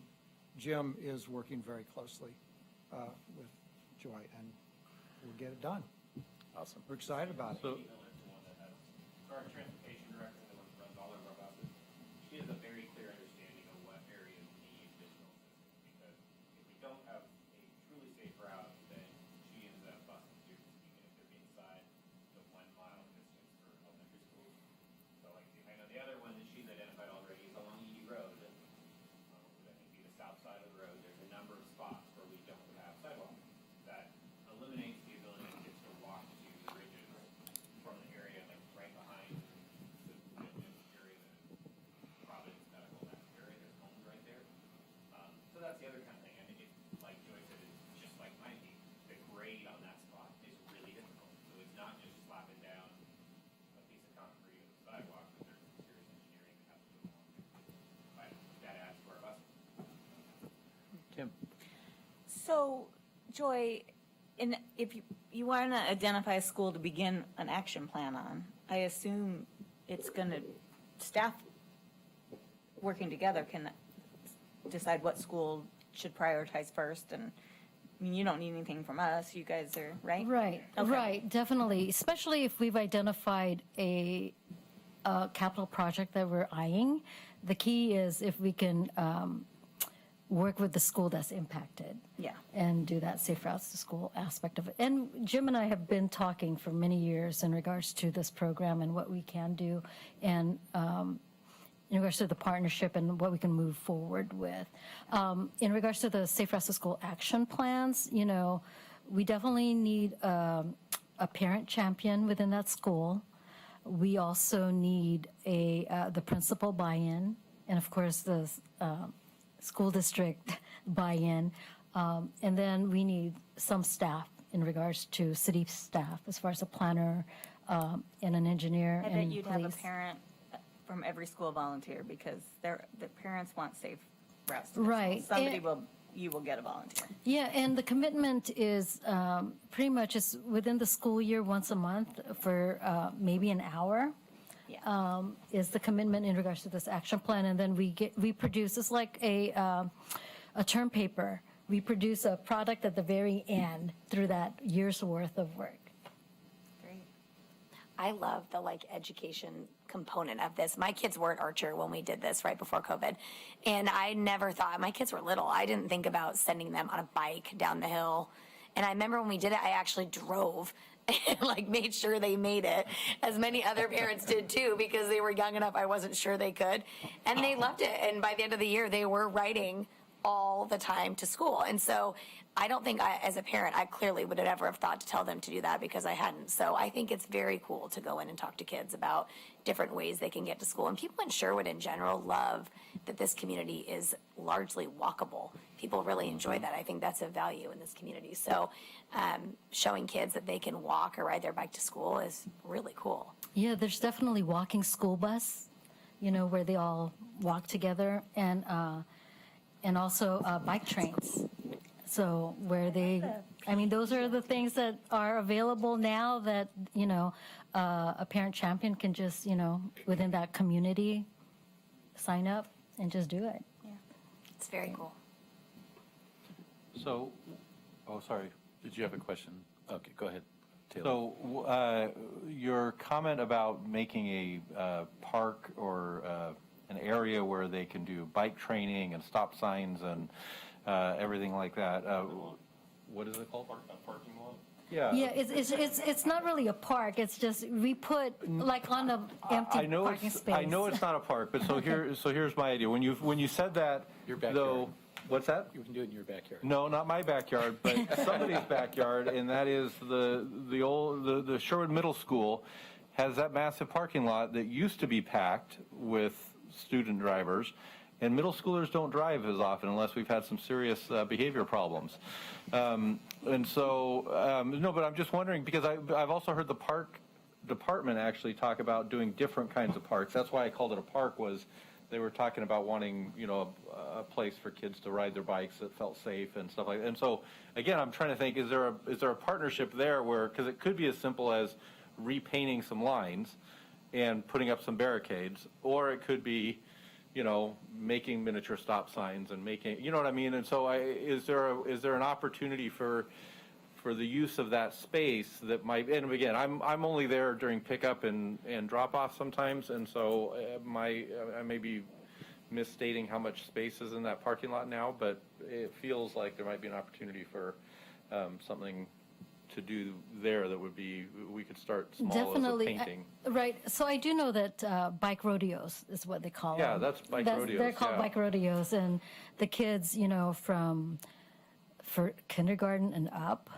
Jim is working very closely with Joy, and we'll get it done. Awesome. We're excited about it. So, Our transportation director, the one who runs all of our buses, she has a very clear understanding of what areas need additional assistance, because if we don't have a truly safe route, then she ends up busing students, even if they're inside the 1 mile distance for elementary schools. So like, I know the other one that she's identified already is along Edie Road, would I think be the south side of the road. There's a number of spots where we don't have sidewalks. That eliminates the ability for kids to walk to the ridges from the area like right behind the area that Providence Medical, that area, there's homes right there. So that's the other kind of thing. And it, like Joy said, it's just like my team. The grade on that spot is really difficult. So it's not just slapping down a piece of concrete or the sidewalk, but there's some serious engineering that has to go along. But that adds to our buses. Kim? So, Joy, if you want to identify a school to begin an action plan on, I assume it's going to, staff working together can decide what school should prioritize first. And I mean, you don't need anything from us. You guys are, right? Right, Okay. right, definitely, especially if we've identified a capital project that we're eyeing. The key is if we can work with the school that's impacted. Yeah. And do that safe routes to school aspect of it. And Jim and I have been talking for many years in regards to this program and what we can do, and in regards to the partnership and what we can move forward with. In regards to the safe routes to school action plans, you know, we definitely need a parent champion within that school. We also need the principal buy-in, and of course the school district buy-in, and then we need some staff in regards to city staff, as far as a planner and an engineer. I bet and you'd have a police. parent from every school volunteer, because the parents want safe routes to their Right. school. You will get a volunteer. Yeah, and the commitment is pretty much is within the school year, once a month for maybe an hour. Yeah. Is the commitment in regards to this action plan, and then we produce, it's like a term paper. We produce a product at the very end through that year's worth of work. Great. I love the like education component of this. My kids were at Archer when we did this right before COVID. And I never thought, my kids were little, I didn't think about sending them on a bike down the hill. And I remember when we did it, I actually drove and like made sure they made it, as many other parents did too, because they were young enough I wasn't sure they could. And they loved it. And by the end of the year, they were riding all the time to school. And so I don't think as a parent, I clearly would have ever have thought to tell them to do that, because I hadn't. So I think it's very cool to go in and talk to kids about different ways they can get to school. And people in Sherwood in general love that this community is largely walkable. People really enjoy that. I think that's a value in this community. So showing kids that they can walk or ride their bike to school is really cool. Yeah, there's definitely walking school bus, you know, where they all walk together, and also bike trains. So where they, I mean, those are the things that are available now that, you know, a parent champion can just, you know, within that community, sign up and just do it. Yeah, it's very cool. So, oh, sorry. Did you have a question? Okay, go ahead, Taylor. So your comment about making a park or an area where they can do bike training and stop signs and everything like that, what is it called? A parking lot? Yeah. Yeah, it's not really a park. It's just we put like on the empty parking space. I know it's not a park, but so here's my idea. When you said that, Your backyard. though, what's that? You can do it in your backyard. No, not my backyard, but somebody's backyard, and that is the Sherwood Middle School has that massive parking lot that used to be packed with student drivers, and middle schoolers don't drive as often unless we've had some serious behavior problems. And so, no, but I'm just wondering, because I've also heard the park department actually talk about doing different kinds of parks. That's why I called it a park, was they were talking about wanting, you know, a place for kids to ride their bikes that felt safe and stuff like that. And so, again, I'm trying to think, is there a partnership there where, because it could be as simple as repainting some lines and putting up some barricades, or it could be making miniature stop signs and making, you know what I mean? And so is there an opportunity for the use of that space that might, and again, I'm only there during pickup and drop off sometimes, and so I may be misstating how much space is in that parking lot now, but it feels like there might be an opportunity for something to do there that would be, we could start small Definitely. as a painting. Right. So I do know that bike rodeos is what they call them. Yeah, that's bike rodeos. They're called bike rodeos, and the kids, for kindergarten and up,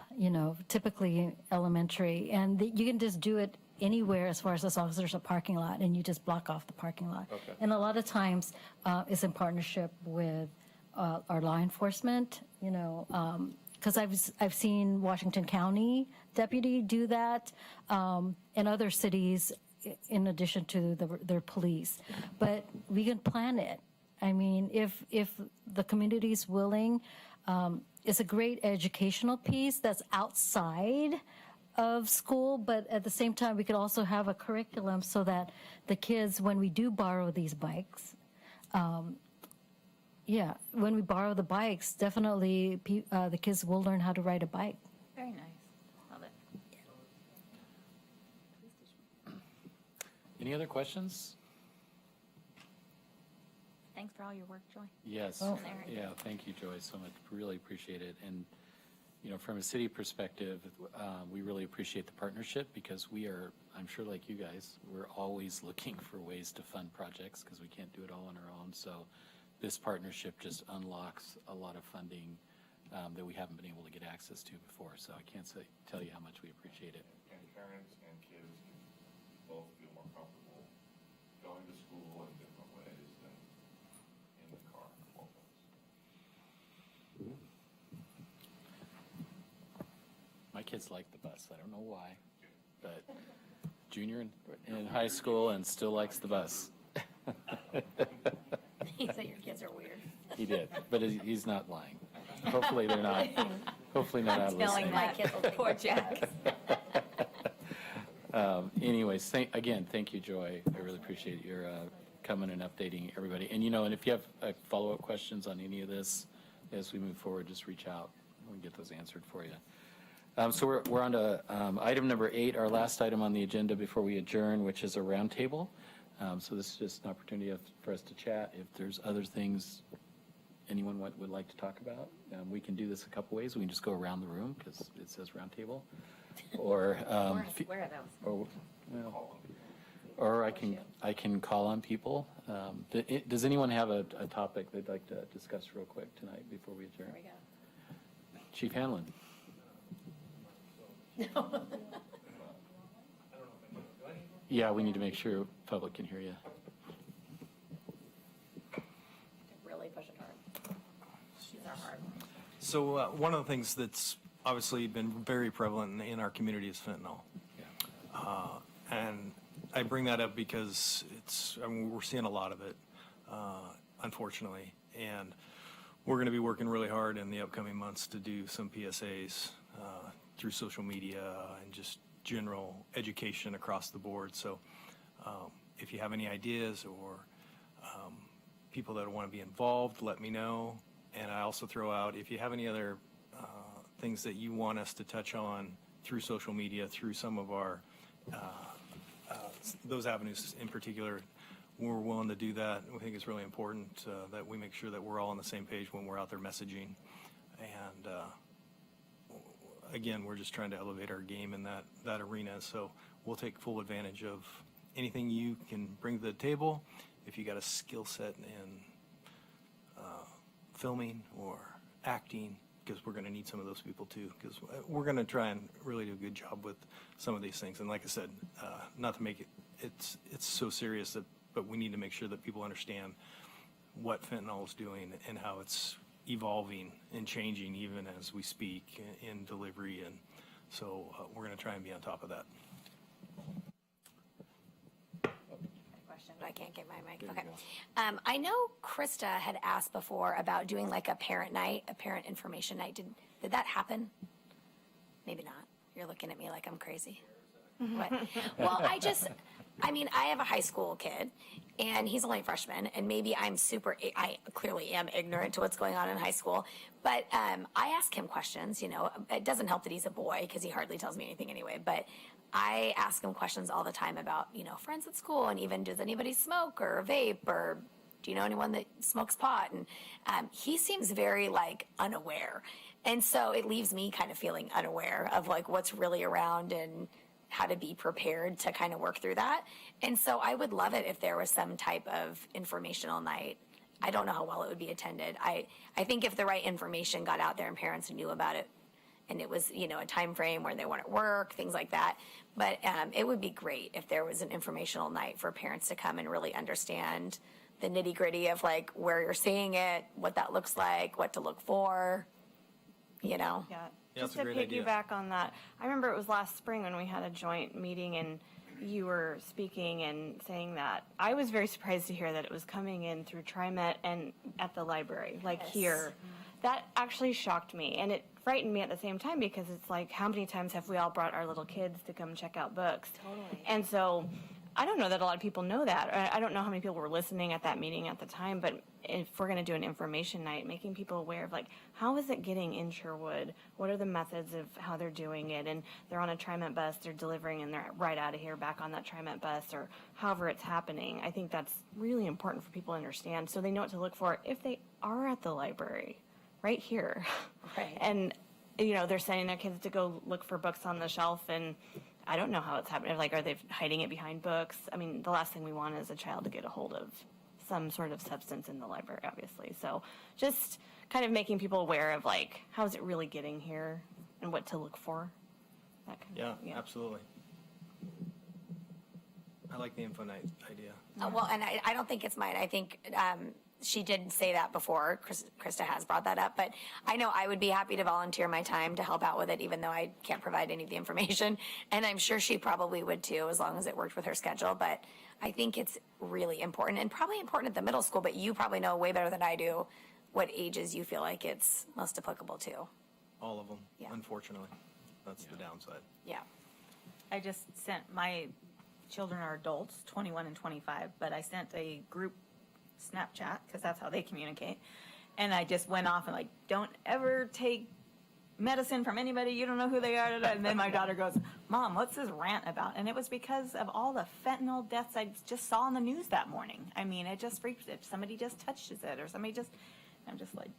typically elementary, and you can just do it anywhere as long as there's a parking lot, and you just block off the parking lot. Okay. And a lot of times it's in partnership with our law enforcement, because I've seen Washington County deputy do that, and other cities in addition to their police. But we can plan it. I mean, if the community's willing, it's a great educational piece that's outside of school, but at the same time, we could also have a curriculum so that the kids, when we do borrow these bikes, when we borrow the bikes, definitely the kids will learn how to ride a bike. Very nice. Love it. Any other questions? Thanks for all your work, Joy. Yes. Oh. Yeah, thank you, Joy, so much. Really appreciate it. And, from a city perspective, we really appreciate the partnership because we are, I'm sure like you guys, we're always looking for ways to fund projects because we can't do it all on our own. So this partnership just unlocks a lot of funding that we haven't been able to get access to before. So I can't tell you how much we appreciate it. And parents and kids can both feel more comfortable going to school in different ways than in the car. My kids like the bus. I don't know why, but junior in high school and still likes the bus. He said your kids are weird. He did, but he's not lying. Hopefully they're not. Hopefully they're not listening. My kids will take poor Jack. Anyways, thank you, Joy. I really appreciate your coming and updating everybody. And and if you have follow-up questions on any of this as we move forward, just reach out. We'll get those answered for you. So we're on to item number 8, our last item on the agenda before we adjourn, which is a roundtable. So this is just an opportunity for us to chat. If there's other things anyone would like to talk about, we can do this a couple ways. We can just go around the room because it says roundtable, or Where are those? or I can call on people. Does anyone have a topic they'd like to discuss real quick tonight before we adjourn? There we go. Chief Hanlon. Yeah, we need to make sure public can hear you. Really push it hard. These are hard. So one of the things that's obviously been very prevalent in our community is fentanyl. And I bring that up because we're seeing a lot of it, unfortunately. And we're going to be working really hard in the upcoming months to do some PSAs through social media and just general education across the board. So if you have any ideas or people that want to be involved, let me know. And I also throw out, if you have any other things that you want us to touch on through social media, through some of our, those avenues in particular, we're willing to do that. We think it's really important that we make sure that we're all on the same page when we're out there messaging. And again, we're just trying to elevate our game in that arena. So we'll take full advantage of anything you can bring to the table. If you got a skill set in filming or acting, because we're going to need some of those people too, because we're going to try and really do a good job with some of these things. And like I said, not to make it's so serious, but we need to make sure that people understand what fentanyl is doing and how it's evolving and changing even as we speak in delivery. And so we're going to try and be on top of that. Question, but I can't get my mic. Okay. I know Krista had asked before about doing like a parent night, a parent information night. Did that happen? Maybe not. You're looking at me like I'm crazy. What? Well, I mean, I have a high school kid, and he's only a freshman, and maybe I clearly am ignorant to what's going on in high school, but I ask him questions, you know. It doesn't help that he's a boy, because he hardly tells me anything anyway, but I ask him questions all the time about, you know, friends at school, and even does anybody smoke or vape, or do you know anyone that smokes pot? And he seems very, like, unaware. And so it leaves me kind of feeling unaware of, like, what's really around and how to be prepared to kind of work through that. And so I would love it if there was some type of informational night. I don't know how well it would be attended. I think if the right information got out there and parents knew about it, and it was, you know, a time frame where they weren't at work, things like that. But it would be great if there was an informational night for parents to come and really understand the nitty gritty of, like, where you're seeing it, what that looks like, what to look for, you know? Yeah, Yeah, just that's a to great idea. piggyback on that, I remember it was last spring when we had a joint meeting and you were speaking and saying that. I was very surprised to hear that it was coming in through TriMet and at the library, like Yes. here. That actually shocked me, and it frightened me at the same time, because it's like, how many times have we all brought our little kids to come check out books? Totally. And so I don't know that a lot of people know that. I don't know how many people were listening at that meeting at the time, but if we're going to do an information night, making people aware of, like, how is it getting in Sherwood? What are the methods of how they're doing it? And they're on a TriMet bus, they're delivering, and they're right out of here back on that TriMet bus, or however it's happening. I think that's really important for people to understand, so they know what to look for if they are at the library, right here. Right. And, you know, they're sending their kids to go look for books on the shelf, and I don't know how it's happening. Like, are they hiding it behind books? I mean, the last thing we want is a child to get a hold of some sort of substance in the library, obviously. So just kind of making people aware of, like, how is it really getting here and what to look for. That kind Yeah, of, absolutely. I like the info night idea. Well, and I don't think it's mine. I think she did say that before. Krista has brought that up. But I know I would be happy to volunteer my time to help out with it, even though I can't provide any of the information. And I'm sure she probably would too, as long as it worked with her schedule. But I think it's really important, and probably important at the middle school, but you probably know way better than I do what ages you feel like it's most applicable to. All of them, Yeah. unfortunately. That's the downside. Yeah. I just sent, my children are adults, 21 and 25, but I sent a group Snapchat, because that's how they communicate. And I just went off and, like, don't ever take medicine from anybody, you don't know who they are. And then my daughter goes, Mom, what's this rant about? And it was because of all the fentanyl deaths I just saw on the news that morning. I mean, it just freaks, if somebody just touches it, or somebody just, I'm just like,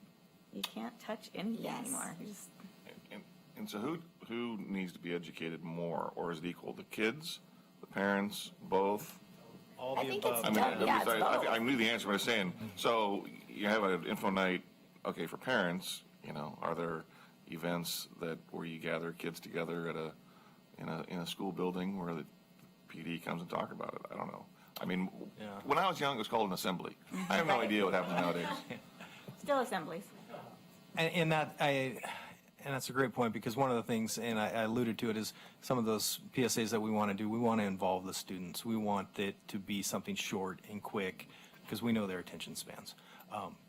you can't touch anything Yes. anymore. You just, And so who needs to be educated more, or is it equal? The kids, the parents, both? All I the think above. it's I mean, done. Yeah, it's both. I knew the answer, but I was saying, so you have an info night, okay, for parents, you know, are there events where you gather kids together in a school building where the PD comes and talk about it? I don't know. I mean, Yeah. when I was young, it was called an assembly. I have no idea what happens nowadays. still assemblies. And that's a great point, because one of the things, and I alluded to it, is some of those PSAs that we want to do, we want to involve the students. We want it to be something short and quick, because we know their attention spans.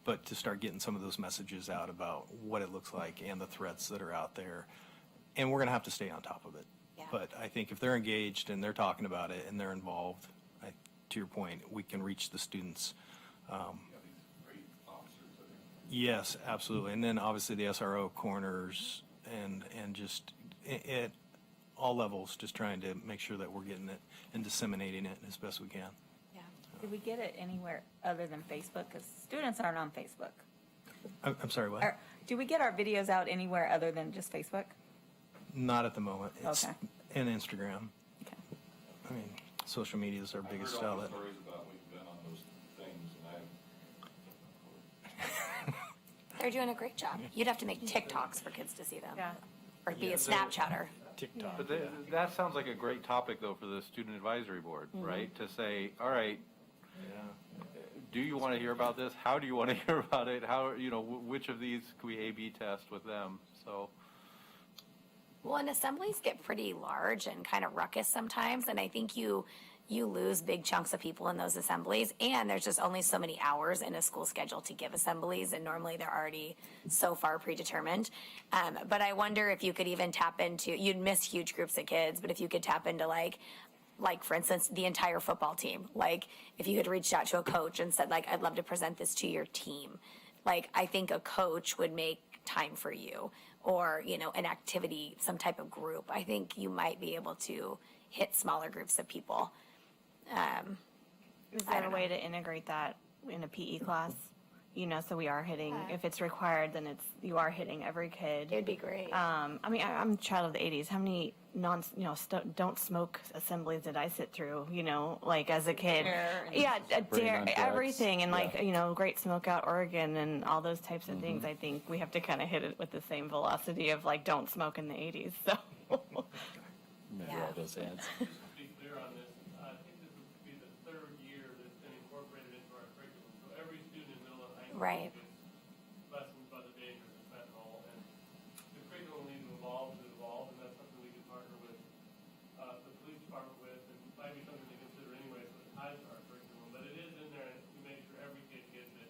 But to start getting some of those messages out about what it looks like and the threats that are out there, and we're going to have to stay on top of it. Yeah. But I think if they're engaged and they're talking about it and they're involved, to your point, we can reach the students. Yes, absolutely. And then obviously the SRO corners and just at all levels, just trying to make sure that we're getting it and disseminating it as best we can. Yeah. Did we get it anywhere other than Facebook? Because students aren't on Facebook. I'm sorry, what? Do we get our videos out anywhere other than just Facebook? Not at the moment. It's Okay. and Instagram. Okay. I mean, social media is our biggest outlet. They're doing a great job. You'd have to make TikToks for kids to see them. Yeah. Or be a Snapchatter. TikTok. But that sounds like a great topic, though, for the student advisory board, right? To say, all right, do you want to hear about this? How do you want to hear about it? How, you know, which of these can we A/B test with them? So, Well, and assemblies get pretty large and kind of ruckus sometimes, and I think you lose big chunks of people in those assemblies, and there's just only so many hours in a school schedule to give assemblies, and normally they're already so far predetermined. But I wonder if you could even tap into, you'd miss huge groups of kids, but if you could tap into, like, like, for instance, the entire football team. Like, if you had reached out to a coach and said, like, I'd love to present this to your team. Like, I think a coach would make time for you, or, you know, an activity, some type of group. I think you might be able to hit smaller groups of people. Is there a way to integrate that in a PE class? You know, so we are hitting, if it's required, then you are hitting every kid. It'd be great. I mean, I'm a child of the 80s. How many don't smoke assemblies did I sit through, you know, like as a kid? Dare. Yeah, Brain on drugs. everything. And like, Yeah. you know, Great Smokeout Oregon and all those types of things. I think we have to kind of hit it with the same velocity of like, don't smoke in the 80s. So. Remember Yeah. all those ads? Just to be clear on this, I think this would be the third year that's been incorporated into our curriculum. So every student in middle and high school Right. gets lessons about the dangers of fentanyl. And the curriculum needs to evolve, and that's something we can partner with the police department with, and might be something to consider anyway, so it ties to our curriculum. But it is in there, and we make sure every kid gets it,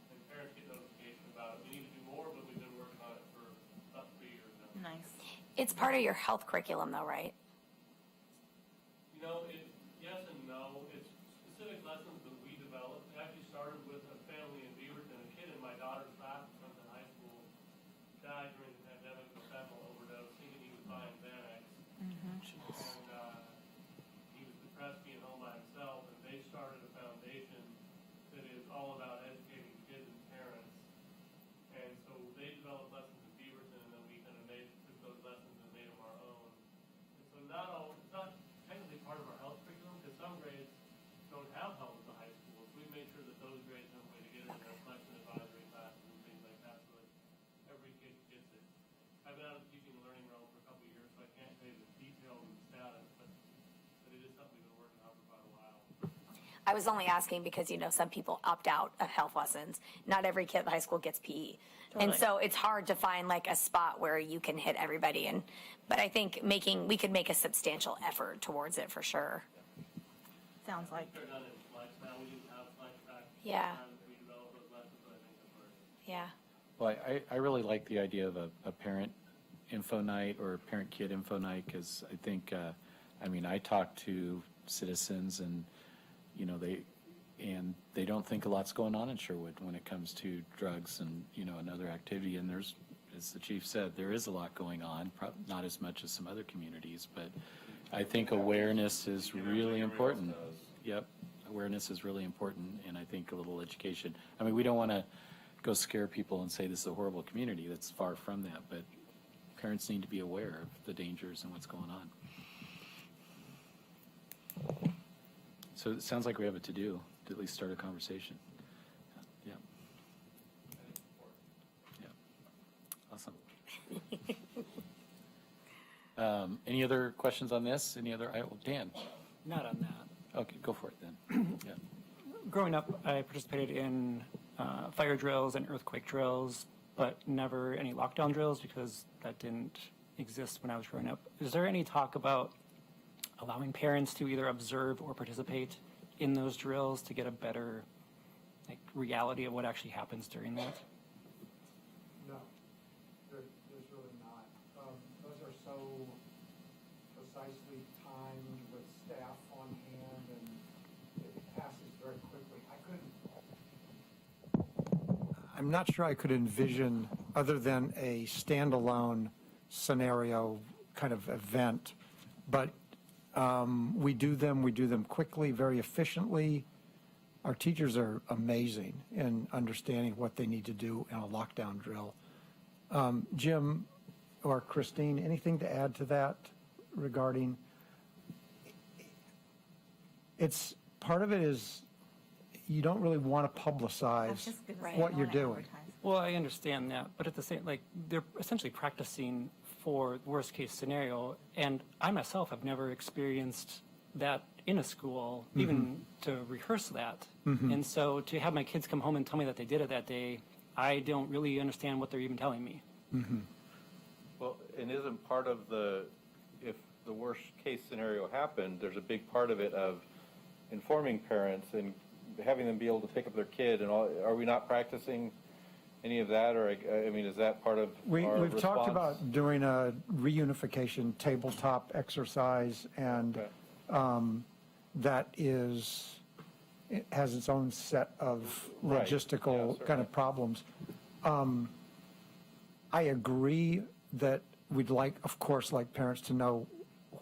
and parents get notification about it. We need to do more, but we've been working on it for about 3 years now. Nice. It's part of your health curriculum though, right? You know, yes and no. It's specific lessons that we developed. It actually started with a family in Beaverton. A kid in my daughter's class in Clemson High School died during the pandemic of a fentanyl overdose, thinking he was buying Xanax. And he was depressed being home by himself, and they started a foundation that is all about educating kids and parents. And so they developed lessons in Beaverton, and then we kind of took those lessons and made them our own. And so it's not technically part of our health curriculum, because some grades don't have health at the high school. So we made sure that those grades have a way to get it in their selection advisory classes and things like that, so that every kid gets it. I've been out of the teaching and learning realm for a couple of years, so I can't tell you the details and status, but it is something we've been working on for quite a while. I was only asking because, you know, some people opt out of health lessons. Not every kid at high school gets PE. And Totally. so it's hard to find like a spot where you can hit everybody. But I think we could make a substantial effort towards it for sure. Sounds like. They're done in flex now. We didn't have flex back. Yeah. We developed those lessons, but I think that's where it is. Yeah. Well, I really like the idea of a parent info night or parent-kid info night, because I think, I mean, I talk to citizens and, you know, they don't think a lot's going on in Sherwood when it comes to drugs and, you know, another activity. And there's, as the chief said, there is a lot going on, not as much as some other communities, but I think awareness is really important. Yep, awareness is really important, and I think a little education. I mean, we don't want to go scare people and say this is a horrible community. That's far from that, but parents need to be aware of the dangers and what's going on. So it sounds like we have a to-do, to at least start a conversation. Yeah. Yeah. Awesome. Any other questions on this? Any other, Dan? Not on that. Okay, go for it then. Yeah. Growing up, I participated in fire drills and earthquake drills, but never any lockdown drills because that didn't exist when I was growing up. Is there any talk about allowing parents to either observe or participate in those drills to get a better reality of what actually happens during that? No, there's really not. Those are so precisely timed with staff on hand, and it passes very quickly. I'm not sure I could envision, other than a standalone scenario kind of event, but we do them quickly, very efficiently. Our teachers are amazing in understanding what they need to do in a lockdown drill. Jim or Christine, anything to add to that regarding? It's part of it is you don't really want to publicize what you're doing. Well, I understand that, but at the same, they're essentially practicing for worst case scenario, and I myself have never experienced that in a school, even to rehearse that. And so to have my kids come home and tell me that they did it that day, I don't really understand what they're even telling me. Well, and isn't part of if the worst case scenario happened, there's a big part of it of informing parents and having them be able to pick up their kid and all. Are we not practicing any of that, or I mean, is that part of our We've talked response? about doing a reunification tabletop exercise and that it has its own set of Right. logistical Yeah, kind of problems. I agree that we'd like, of course, like parents to know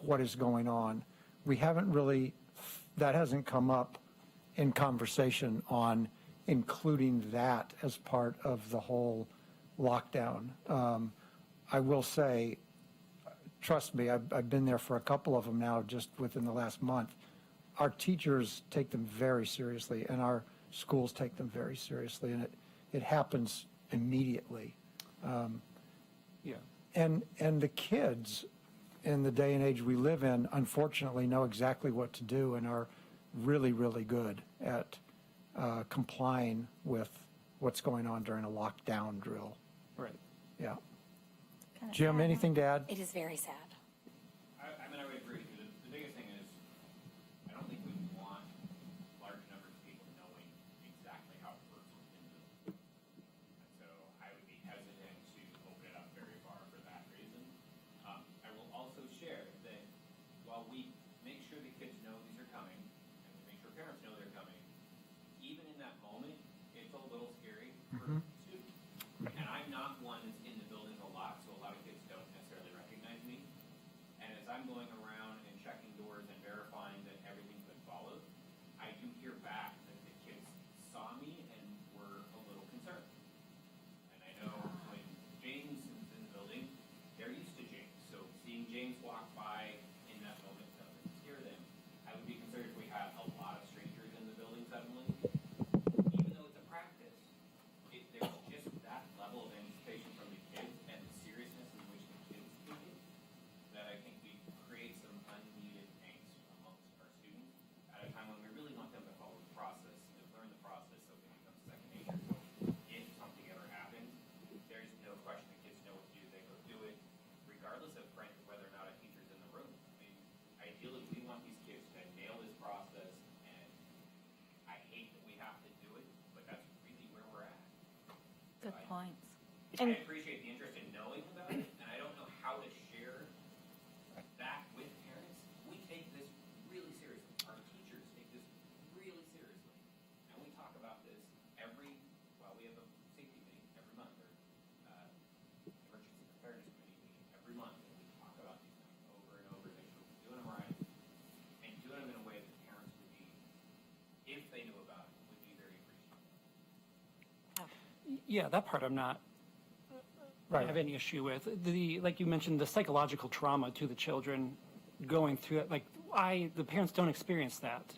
what is going on. We haven't really, that hasn't come up in conversation on including that as part of the whole lockdown. I will say, trust me, I've been there for a couple of them now just within the last month. Our teachers take them very seriously and our schools take them very seriously, and it happens immediately. Yeah. And the kids in the day and age we live in, unfortunately, know exactly what to do and are really, really good at complying with what's going on during a lockdown drill. Right. Yeah. Kinda Jim, sad, anything to add? It is very sad. I mean, I would agree. The biggest thing is, I don't think we want large numbers of people knowing exactly how it works within the. And so I would be hesitant to open it up very far for that reason. I will also share that while we make sure the kids know these are coming, and we make sure parents know they're coming, even in that moment, it's a little scary for students. And I'm not one that's in the buildings a lot, so a lot of kids don't necessarily recognize me. And as I'm going around and checking doors and verifying that everything's been followed, I do hear back that the kids saw me and were a little concerned. And I know when James is in the building, they're used to James. So seeing James walk by in that moment doesn't scare them. I would be concerned if we had a lot of strangers in the building suddenly. Even though it's a practice, there's just that level of anticipation from the kids and the seriousness in which the kids take it that I think we create some unneeded angst amongst our students at a time when we really want them to follow the process and learn the process so it becomes second nature. So if something ever happens, there's no question the kids know what to do. They go do it regardless of frankly whether or not a teacher's in the room. I mean, ideally we want these kids to nail this process, and I hate that we have to do it, but that's really where we're at. Good points. I appreciate the interest in knowing about it, and I don't know how to share that with parents. We take this really seriously. Our teachers take this really seriously. And we talk about this we have a safety meeting every month, or emergency preparedness committee meeting every month, and we talk about these things over and over, make sure we're doing them right, and doing them in a way that parents would be, if they knew about it, would be very appreciative. Yeah, that part I'm not Right. have any issue with. Like you mentioned, the psychological trauma to the children going through it. Like the parents don't experience that,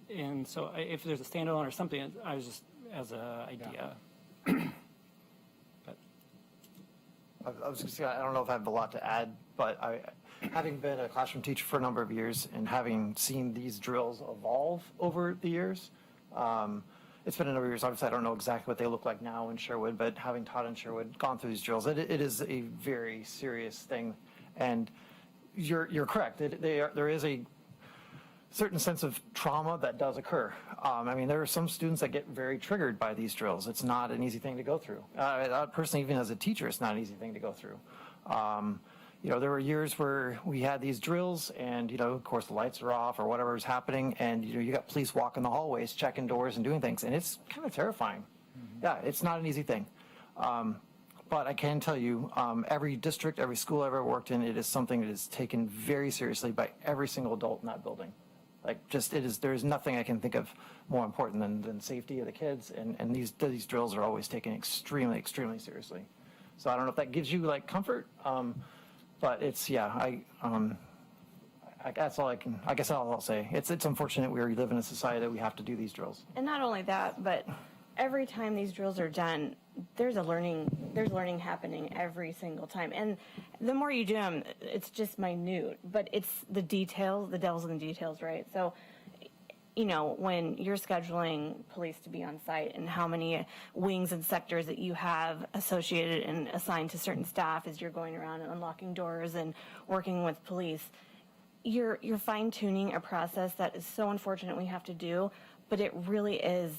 and so if there's a standalone or something, I was just as a idea. But I was just I don't know if I have a lot to add, but having been a classroom teacher for a number of years and having seen these drills evolve over the years, it's been a number of years. Obviously, I don't know exactly what they look like now in Sherwood, but having taught in Sherwood, gone through these drills, it is a very serious thing. And you're correct. There is a certain sense of trauma that does occur. I mean, there are some students that get very triggered by these drills. It's not an easy thing to go through. Personally, even as a teacher, it's not an easy thing to go through. There were years where we had these drills and, of course, the lights are off or whatever is happening. And, you got police walking the hallways, checking doors and doing things. And it's kind of terrifying. Yeah, it's not an easy thing. But I can tell you, every district, every school I've ever worked in, it is something that is taken very seriously by every single adult in that building. There's nothing I can think of more important than safety of the kids. And these drills are always taken extremely, extremely seriously. So I don't know if that gives you comfort. But it's, that's all I guess I'll say. It's unfortunate we live in a society that we have to do these drills. And not only that, but every time these drills are done, there's learning happening every single time. And the more you do them, it's just minute, but it's the details, the devil's in the details, right? So, when you're scheduling police to be on site and how many wings and sectors that you have associated and assigned to certain staff as you're going around and unlocking doors and working with police, you're fine-tuning a process that is so unfortunate we have to do, but it really is,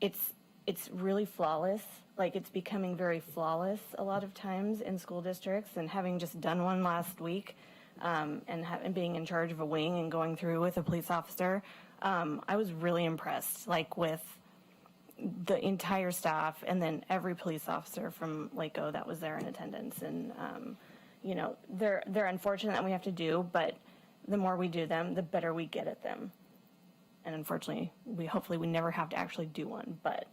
it's really flawless. It's becoming very flawless a lot of times in school districts, and having just done one last week, and being in charge of a wing and going through with a police officer, I was really impressed, like with the entire staff and then every police officer from Waco that was there in attendance. And, you know, they're unfortunate that we have to do, but the more we do them, the better we get at them. And unfortunately, hopefully we never have to actually do one, but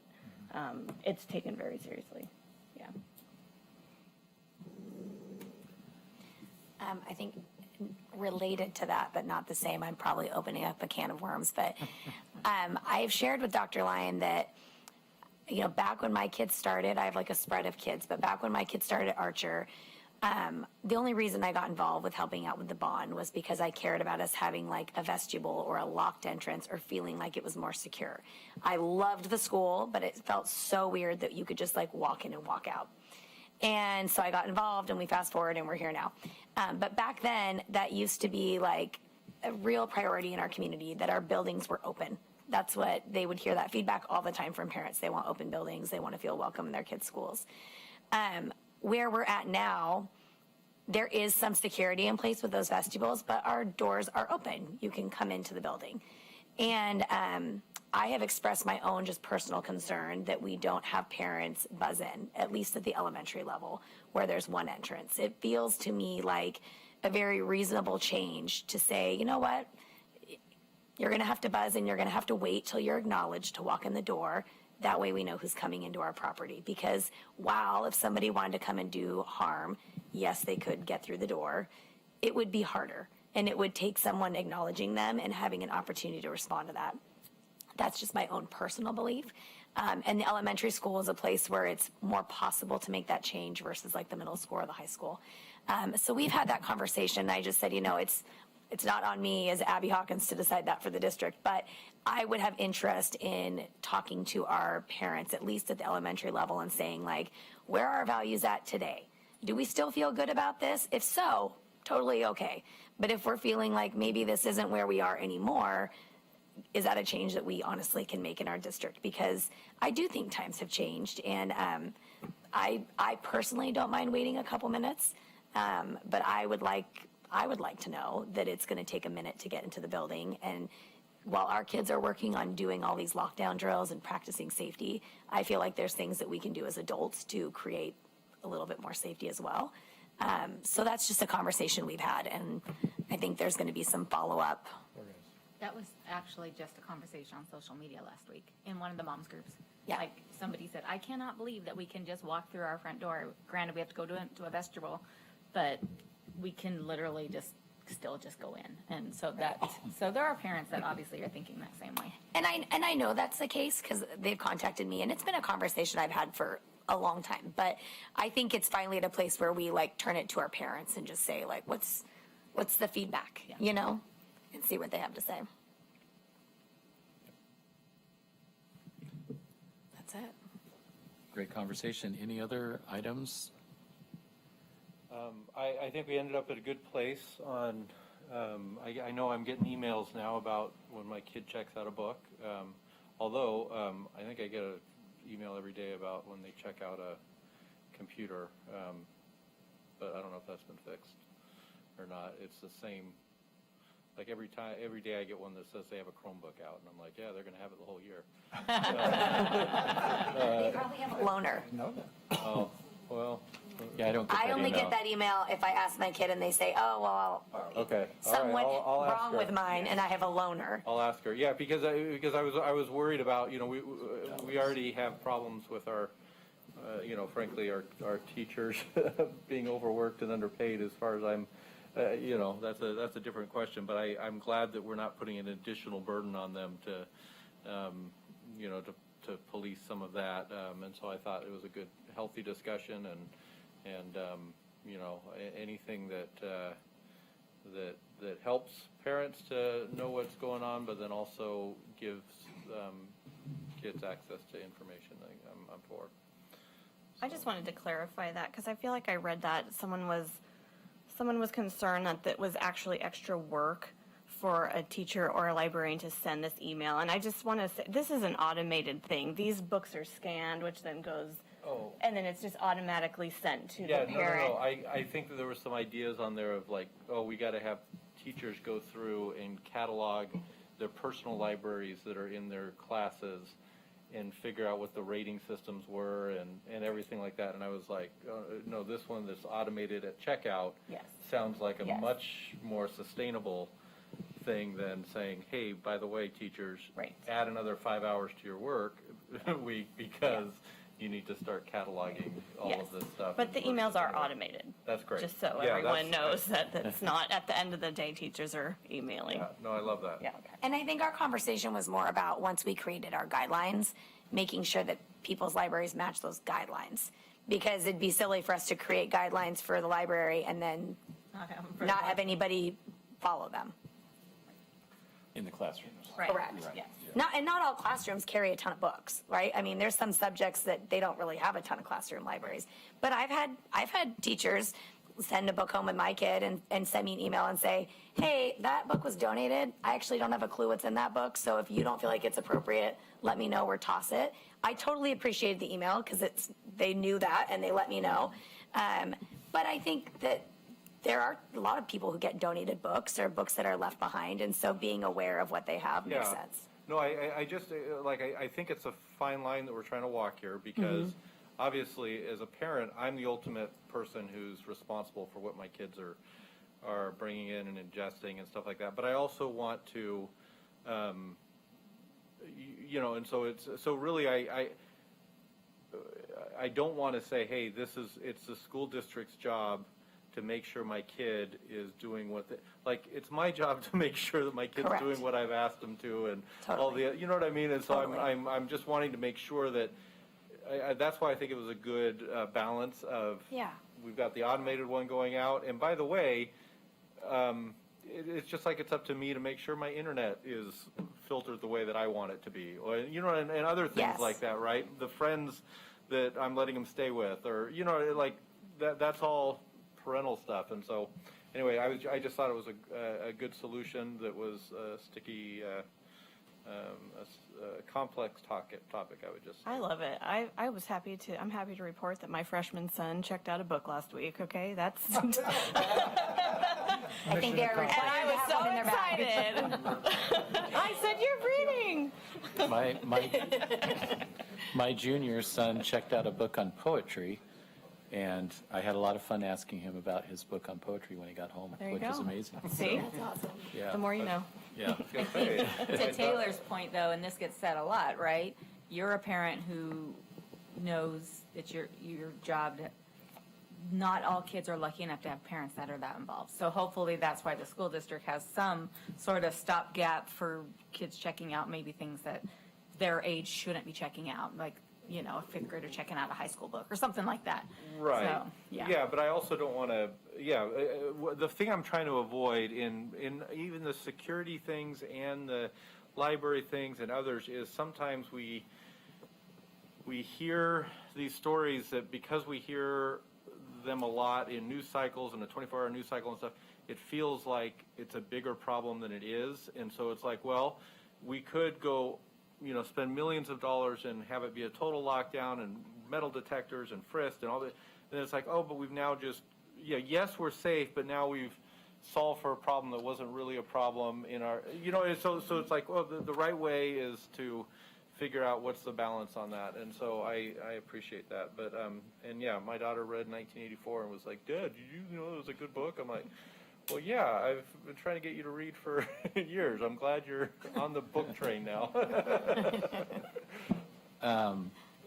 it's taken very seriously. Yeah. I think related to that, but not the same, I'm probably opening up a can of worms, but I've shared with Dr. Lyon that, you know, back when my kids started, I have like a spread of kids, but back when my kids started at Archer, the only reason I got involved with helping out with the bond was because I cared about us having like a vestibule or a locked entrance or feeling like it was more secure. I loved the school, but it felt so weird that you could just like walk in and walk out. And so I got involved, and we fast forward and we're here now. But back then, that used to be like a real priority in our community, that our buildings were open. That's what they would hear, that feedback all the time from parents. They want open buildings. They want to feel welcome in their kids' schools. Where we're at now, there is some security in place with those vestibules, but our doors are open. You can come into the building. And I have expressed my own just personal concern that we don't have parents buzz in, at least at the elementary level, where there's one entrance. It feels to me like a very reasonable change to say, you know what, you're going to have to buzz and you're going to have to wait till you're acknowledged to walk in the door. That way we know who's coming into our property. Because while if somebody wanted to come and do harm, yes, they could get through the door, it would be harder. And it would take someone acknowledging them and having an opportunity to respond to that. That's just my own personal belief. And the elementary school is a place where it's more possible to make that change versus like the middle school or the high school. So we've had that conversation. I just said, you know, it's not on me as Abby Hawkins to decide that for the district, but I would have interest in talking to our parents, at least at the elementary level, and saying like, where are our values at today? Do we still feel good about this? If so, totally okay. But if we're feeling like maybe this isn't where we are anymore, is that a change that we honestly can make in our district? Because I do think times have changed, and I personally don't mind waiting a couple minutes, but I would like to know that it's going to take a minute to get into the building. And while our kids are working on doing all these lockdown drills and practicing safety, I feel like there's things that we can do as adults to create a little bit more safety as well. So that's just a conversation we've had, and I think there's going to be some follow-up. That was actually just a conversation on social media last week in one of the moms groups. Yeah. Like somebody said, I cannot believe that we can just walk through our front door. Granted, we have to go to a vestibule, but we can literally still just go in. And so so there are parents that obviously are thinking that same way. And I know that's the case because they've contacted me, and it's been a conversation I've had for a long time. But I think it's finally at a place where we like turn it to our parents and just say like, what's the feedback, you know, and see what they have to say. That's it. Great conversation. Any other items? I think we ended up at a good place on, I know I'm getting emails now about when my kid checks out a book. Although, I think I get an email every day about when they check out a computer. But I don't know if that's been fixed or not. It's the same. Like every day I get one that says they have a Chromebook out, and I'm like, yeah, they're going to have it the whole year. They probably have a loaner. Oh, well. Yeah, I don't get I that only email. get that email if I ask my kid and they say, oh, well, Okay. something went I'll ask wrong her. with mine and I have a loaner. I'll ask her. Yeah, because I was worried about, you know, we already have problems with our, you know, frankly, our teachers being overworked and underpaid. As far as I'm, you know, that's a different question. But I'm glad that we're not putting an additional burden on them to, you know, to police some of that. And so I thought it was a good, healthy discussion, and you know, anything that helps parents to know what's going on, but then also gives kids access to information, I'm for. I just wanted to clarify that because I feel like I read that someone was concerned that was actually extra work for a teacher or a librarian to send this email. And I just want to say, this is an automated thing. These books are scanned, which then goes Oh. and then it's just automatically sent to Yeah, the no, parent. I think that there were some ideas on there of like, oh, we got to have teachers go through and catalog their personal libraries that are in their classes and figure out what the rating systems were and everything like that. And I was like, no, this one that's automated at checkout Yes. sounds like a Yes. much more sustainable thing than saying, hey, by the way, teachers, Right. add another 5 hours to your work week because you need to start cataloging all Yes. of this stuff. But the versus emails are anyway. automated. That's great. Just so Yeah, everyone that's- knows that it's not, at the end of the day, teachers are emailing. Yeah, no, I love that. Yeah, okay. And I think our conversation was more about, once we created our guidelines, making sure that people's libraries match those guidelines. Because it'd be silly for us to create guidelines for the library and then not have anybody follow them. In the classrooms. Right. Correct. Yes. Not all classrooms carry a ton of books, right? I mean, there's some subjects that they don't really have a ton of classroom libraries. But I've had teachers send a book home with my kid and send me an email and say, hey, that book was donated. I actually don't have a clue what's in that book. So if you don't feel like it's appropriate, let me know or toss it. I totally appreciated the email because they knew that and they let me know. But I think that there are a lot of people who get donated books or books that are left behind. And so being aware of what they have makes Yeah. sense. No, I just, I think it's a fine line that we're trying to walk here because obviously as a parent, I'm the ultimate person who's responsible for what my kids are bringing in and ingesting and stuff like that. But I also want to, and so really I don't want to say, hey, it's the school district's job to make sure my kid is doing it's my job to make sure that my kid's Correct. doing what I've asked them to and Totally. you know what I mean? And so Totally. I'm just wanting to make sure that, that's why I think it was a good balance of, Yeah. we've got the automated one going out. And by the way, it's just like it's up to me to make sure my internet is filtered the way that I want it to be. Or, and other things Yes. like that, right? The friends that I'm letting them stay with or, like that's all parental stuff. And so anyway, I just thought it was a good solution that was sticky, a complex topic, I would just say. I love it. I'm happy to report that my freshman son checked out a book last week, okay? That's. I think they're required And I to was have so one in their bag. excited. I said, you're reading. My junior son checked out a book on poetry, and I had a lot of fun asking him about his book on poetry when he got home, There you which was go. amazing. See? Yeah. The more you know. Yeah. To Taylor's point, though, and this gets said a lot, right? You're a parent who knows it's your job to. Not all kids are lucky enough to have parents that are that involved. So hopefully that's why the school district has some sort of stopgap for kids checking out maybe things that their age shouldn't be checking out, like a fifth grader checking out a high school book or something like that. Right. So, yeah. Yeah, but I also don't want to. Yeah, the thing I'm trying to avoid in even the security things and the library things and others is sometimes we hear these stories that because we hear them a lot in news cycles and a 24-hour news cycle and stuff, it feels like it's a bigger problem than it is. And so it's like, well, we could go, spend millions of dollars and have it be a total lockdown and metal detectors and frisked and all that. And it's like, oh, but we've now just, yes, we're safe, but now we've solved for a problem that wasn't really a problem in our, so it's like, well, the right way is to figure out what's the balance on that. And so I appreciate that. But, and yeah, my daughter read 1984 and was like, Dad, did you know it was a good book? I'm like, well, yeah, I've been trying to get you to read for years. I'm glad you're on the book train now.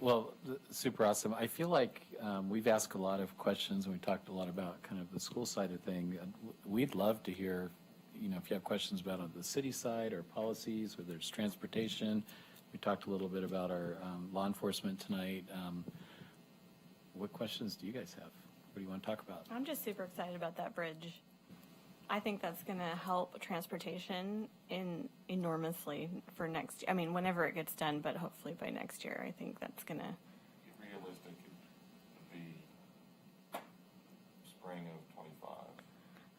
Well, super awesome. I feel like we've asked a lot of questions and we talked a lot about kind of the school side of thing. We'd love to hear, if you have questions about on the city side or policies, whether it's transportation. We talked a little bit about our law enforcement tonight. What questions do you guys have? What do you want to talk about? I'm just super excited about that bridge. I think that's going to help transportation enormously for next year. I mean, whenever it gets done, but hopefully by next year, I think that's going to. Realistic, it'd be spring of 25.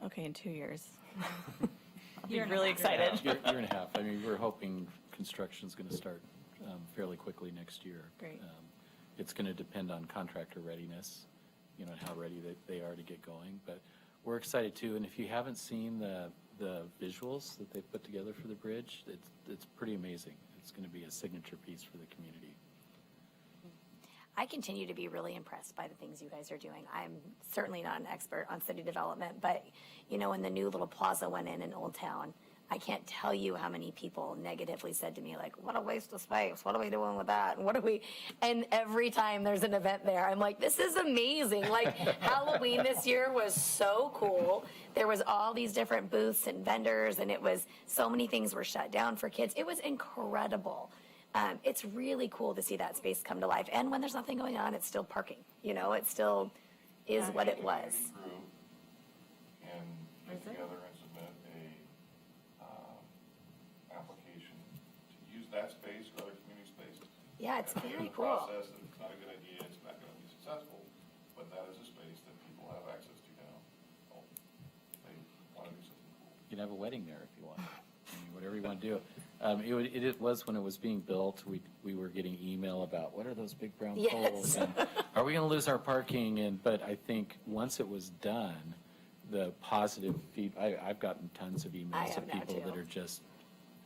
Okay, in 2 years. I'll be Year and a really half. excited. Year and a half. I mean, we're hoping construction's going to start fairly quickly next year. Great. it's going to depend on contractor readiness, you know, and how ready they are to get going. But we're excited too. And if you haven't seen the visuals that they put together for the bridge, it's pretty amazing. It's going to be a signature piece for the community. I continue to be really impressed by the things you guys are doing. I'm certainly not an expert on city development, but, you know, when the new little plaza went in Old Town, I can't tell you how many people negatively said to me, like, what a waste of space. What are we doing with that? And every time there's an event there, I'm like, this is amazing. Like, Halloween this year was so cool. There was all these different booths and vendors, and it was, so many things were shut down for kids. It was incredible. It's really cool to see that space come to life. And when there's nothing going on, it's still parking. You know, it still is what it was. And get together and submit a application to use that space or other community spaces. Yeah, it's And very the cool. process, if it's not a good idea, it's not going to be successful, but that is a space that people have access to now. Oh, they want to do something cool. You can have a wedding there if you want. I mean, whatever you want to do. It was when it was being built, we were getting email about, what are those big brown Yes. poles? And are we going to lose our parking? But I think once it was done, the positive feedback, I've gotten tons of I emails have of now, people too. that are just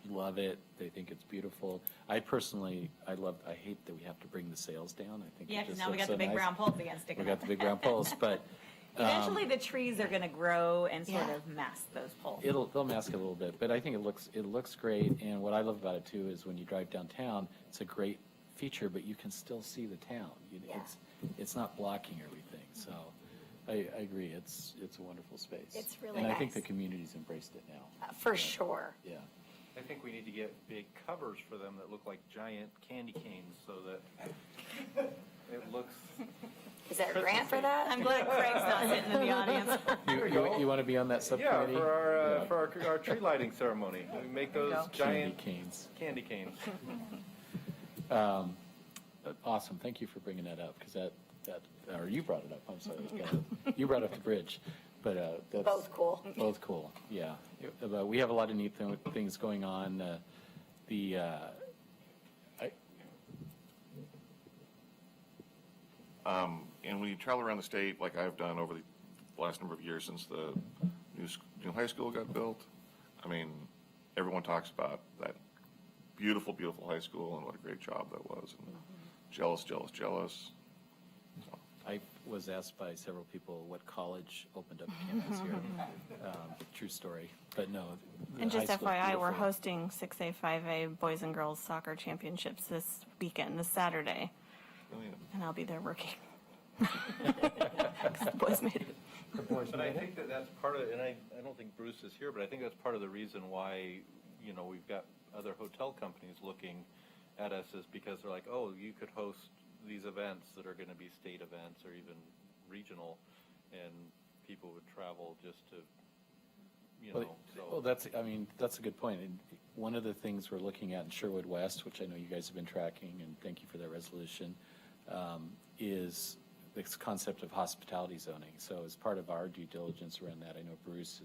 love it. They think it's beautiful. I personally, I hate that we have to bring the sails down. I think Yeah, it because just now we looks got the so big nice. brown poles again sticking We got up. the big brown poles, but Eventually, the trees are going to grow and sort Yeah. of mask those poles. they'll mask it a little bit, but I think it looks great. And what I love about it too is when you drive downtown, it's a great feature, but you can still see the town. Yeah. It's not blocking everything. So I agree. It's a wonderful space. It's really and I think nice. the community's embraced it now. For sure. Yeah. I think we need to get big covers for them that look like giant candy canes so that it looks. Is there a grant for that? I'm glad Craig's not sitting in the audience. You want to be on that Yeah, subcommittee? for our tree lighting ceremony. We make those go. giant Candy canes. candy canes. Awesome. Thank you for bringing that up because or you brought it up. I'm sorry. You brought up the bridge, but that's Both cool. Both cool. Yeah. But we have a lot of neat things going on. And when you travel around the state, like I've done over the last number of years since the new high school got built, I mean, everyone talks about that beautiful, beautiful high school and what a great job that was. And jealous. I was asked by several people what college opened up a campus here. True story. But no. the And just high school's FYI, we're beautiful. hosting 6A, 5A boys and girls soccer championships this weekend, this Saturday. And I'll be there working. 'Cause the boys made it. But I think that's part of, and I don't think Bruce is here, but I think that's part of the reason why, you know, we've got other hotel companies looking at us is because they're like, oh, you could host these events that are going to be state events or even regional, and people would travel just to, you know, Well, that's a good point. And one of the things we're looking at in Sherwood West, which I know you guys have been tracking, and thank you for that resolution, is this concept of hospitality zoning. So as part of our due diligence around that, I know Bruce,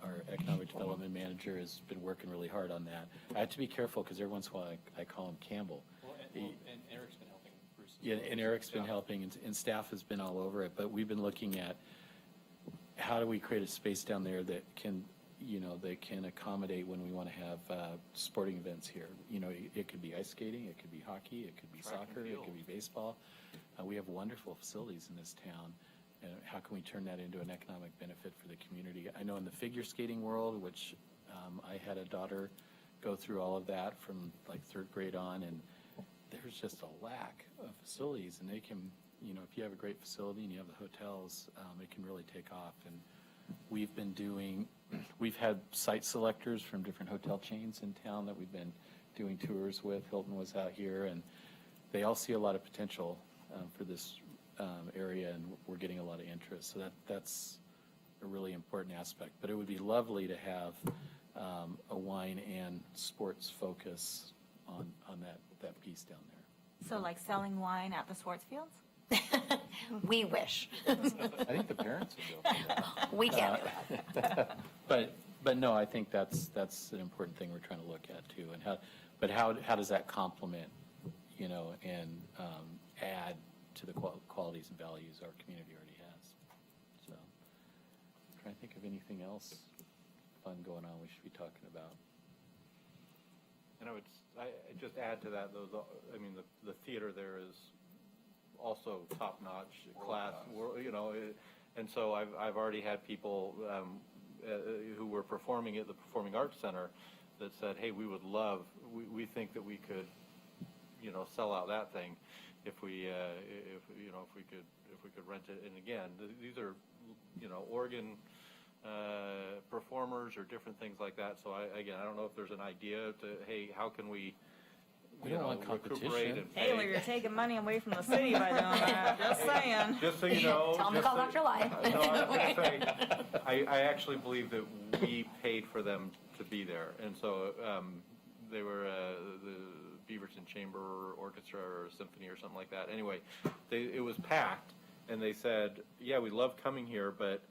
our economic development manager, has been working really hard on that. I have to be careful because every once in a while I call him Campbell. And Eric's been helping Bruce. Yeah, and Eric's been helping, and staff has been all over it, but we've been looking at how do we create a space down there that can, that can accommodate when we want to have sporting events here. It could be ice skating, it could be hockey, it could be Track and soccer, it field. could be baseball. We have wonderful facilities in this town, and how can we turn that into an economic benefit for the community? I know in the figure skating world, which I had a daughter go through all of that from like third grade on, and there's just a lack of facilities, and they can, if you have a great facility and you have the hotels, it can really take off. And we've had site selectors from different hotel chains in town that we've been doing tours with. Hilton was out here, and they all see a lot of potential for this area, and we're getting a lot of interest. So that's a really important aspect. But it would be lovely to have a wine and sports focus on that piece down there. So like selling wine at the sports fields? We wish. I think the parents would go for that. We can't do that. But no, I think that's an important thing we're trying to look at too. And how does that complement, you know, and add to the qualities and values our community already has. So, I'm trying to think of anything else fun going on we should be talking about. And I just add to that, though, I mean, the theater there is also top-notch class, you know, and so I've already had people who were performing at the Performing Arts Center that said, hey, we would love, we think that we could, you know, sell out that thing if we could rent it. And again, these are, you know, organ performers or different things like that. So I don't know if there's an idea to, hey, how can we, We don't want competition. Taylor, you're taking money away from the city by doing that, just saying. Just so you know. Tell them to call Dr. Lai. No, I was going to say, I actually believe that we paid for them to be there. And so they were the Beaverton Chamber Orchestra or Symphony or something like that. Anyway, it was packed, and they said, yeah, we love coming here, but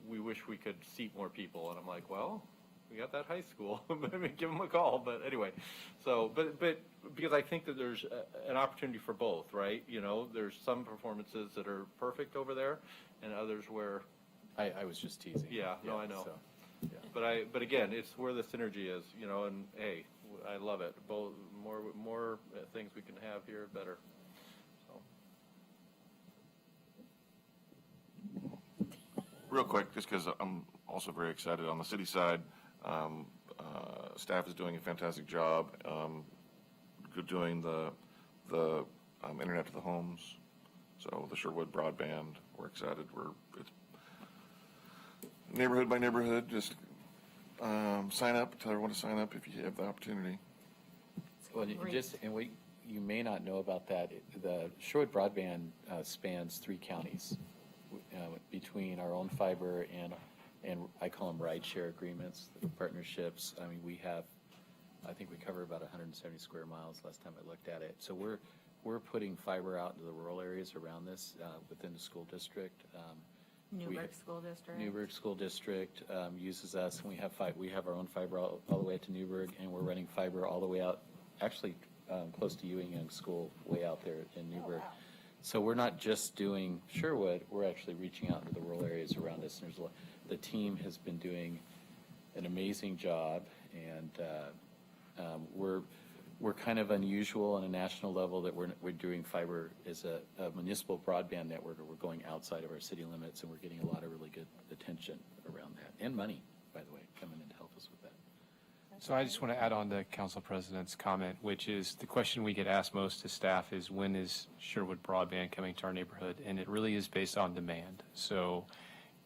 we wish we could seat more people. And I'm like, well, we got that high school. Maybe give them a call. But anyway, so, but because I think that there's an opportunity for both, right? You know, there's some performances that are perfect over there and others where. I was just teasing. Yeah, no, I know. So, But again, it's where the synergy is, you know, and hey, I love it. Both more things we can have here, better. So. Real quick, just because I'm also very excited on the city side, staff is doing a fantastic job doing the internet to the homes. So the Sherwood broadband, we're excited. It's neighborhood by neighborhood. Just sign up. Tell everyone to sign up if you have the opportunity. Well, you may not know about that. The Sherwood broadband spans 3 counties between our own fiber and I call them rideshare agreements, partnerships. I mean, I think we cover about 170 square miles last time I looked at it. So we're putting fiber out into the rural areas around this within the school district. Newburgh School District. Newburgh School District uses us, and we have our own fiber all the way to Newburgh, and we're running fiber all the way out, actually close to Ewing Young School, way out there in Newburgh. Oh, wow. So we're not just doing Sherwood, we're actually reaching out into the rural areas around us. And the team has been doing an amazing job, and we're kind of unusual on a national level that we're doing fiber as a municipal broadband network, or we're going outside of our city limits, and we're getting a lot of really good attention around that, and money, by the way, coming in to help us with that. So I just want to add on to Council President's comment, which is the question we get asked most to staff is, when is Sherwood broadband coming to our neighborhood? And it really is based on demand. So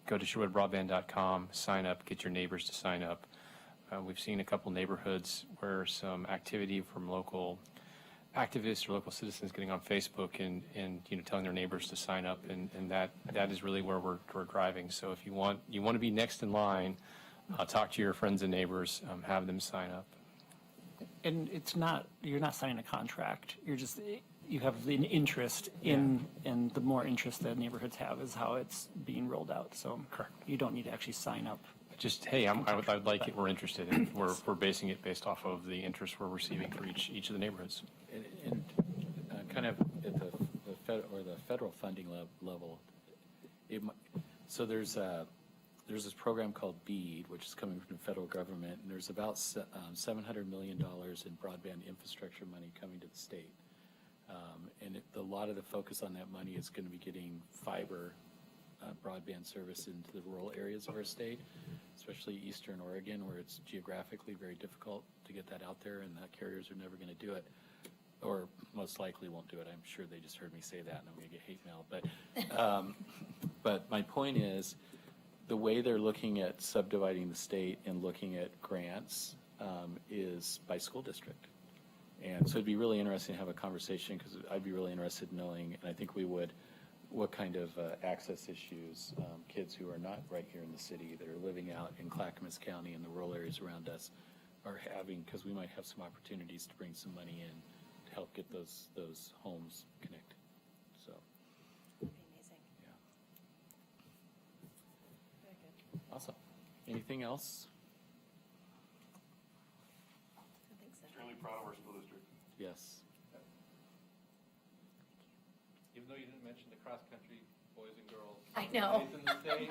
go to sherwoodbroadband.com, sign up, get your neighbors to sign up. We've seen a couple neighborhoods where some activity from local activists or local citizens getting on Facebook and telling their neighbors to sign up, and that is really where we're driving. So if you want to be next in line, talk to your friends and neighbors, have them sign up. And you're not signing a contract. You have an interest in, and the more interest that neighborhoods have is how it's being rolled out. So correct. You don't need to actually sign up. Just, hey, I would like it, we're interested in. We're basing it based off of the interest we're receiving for each of the neighborhoods. And kind of at the federal funding level, so there's this program called BEAD, which is coming from the federal government, and there's about $700 million in broadband infrastructure money coming to the state. And a lot of the focus on that money is going to be getting fiber broadband service into the rural areas of our state, especially Eastern Oregon, where it's geographically very difficult to get that out there, and the carriers are never going to do it, or most likely won't do it. I'm sure they just heard me say that, and I'm going to get hate mail. But my point is, the way they're looking at subdividing the state and looking at grants is by school district. And so it'd be really interesting to have a conversation, because I'd be really interested in knowing, and I think we would, what kind of access issues kids who are not right here in the city that are living out in Clackamas County and the rural areas around us are having, because we might have some opportunities to bring some money in to help get those homes connected. So. That'd be amazing. Yeah. Very good. Awesome. Anything else? I think so. Extremely proud of our school district. Yes. know you didn't mention the cross-country boys and girls. I know. In the state.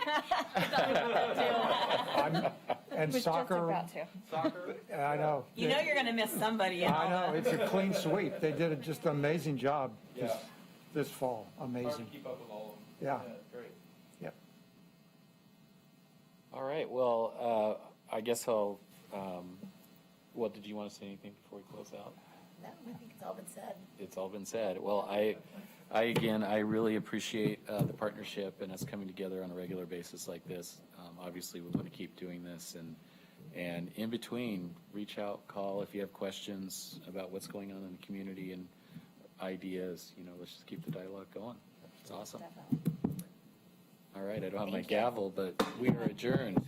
And Was just soccer, about to. Soccer. I know. You know you're going to miss somebody. I know, it's a clean sweep. They did just an amazing job this fall. Hard to Amazing. keep up with all of them. Yeah. Great. Yep. All right, well, I guess I'll, what, did you want to say anything before we close out? No, I think it's all been said. It's all been said. Well, I really appreciate the partnership and us coming together on a regular basis like this. Obviously, we want to keep doing this, and in between, reach out, call if you have questions about what's going on in the community and ideas. Let's just keep the dialogue going. It's awesome. Definitely. All right, I don't have my Thank you. gavel, but we are adjourned.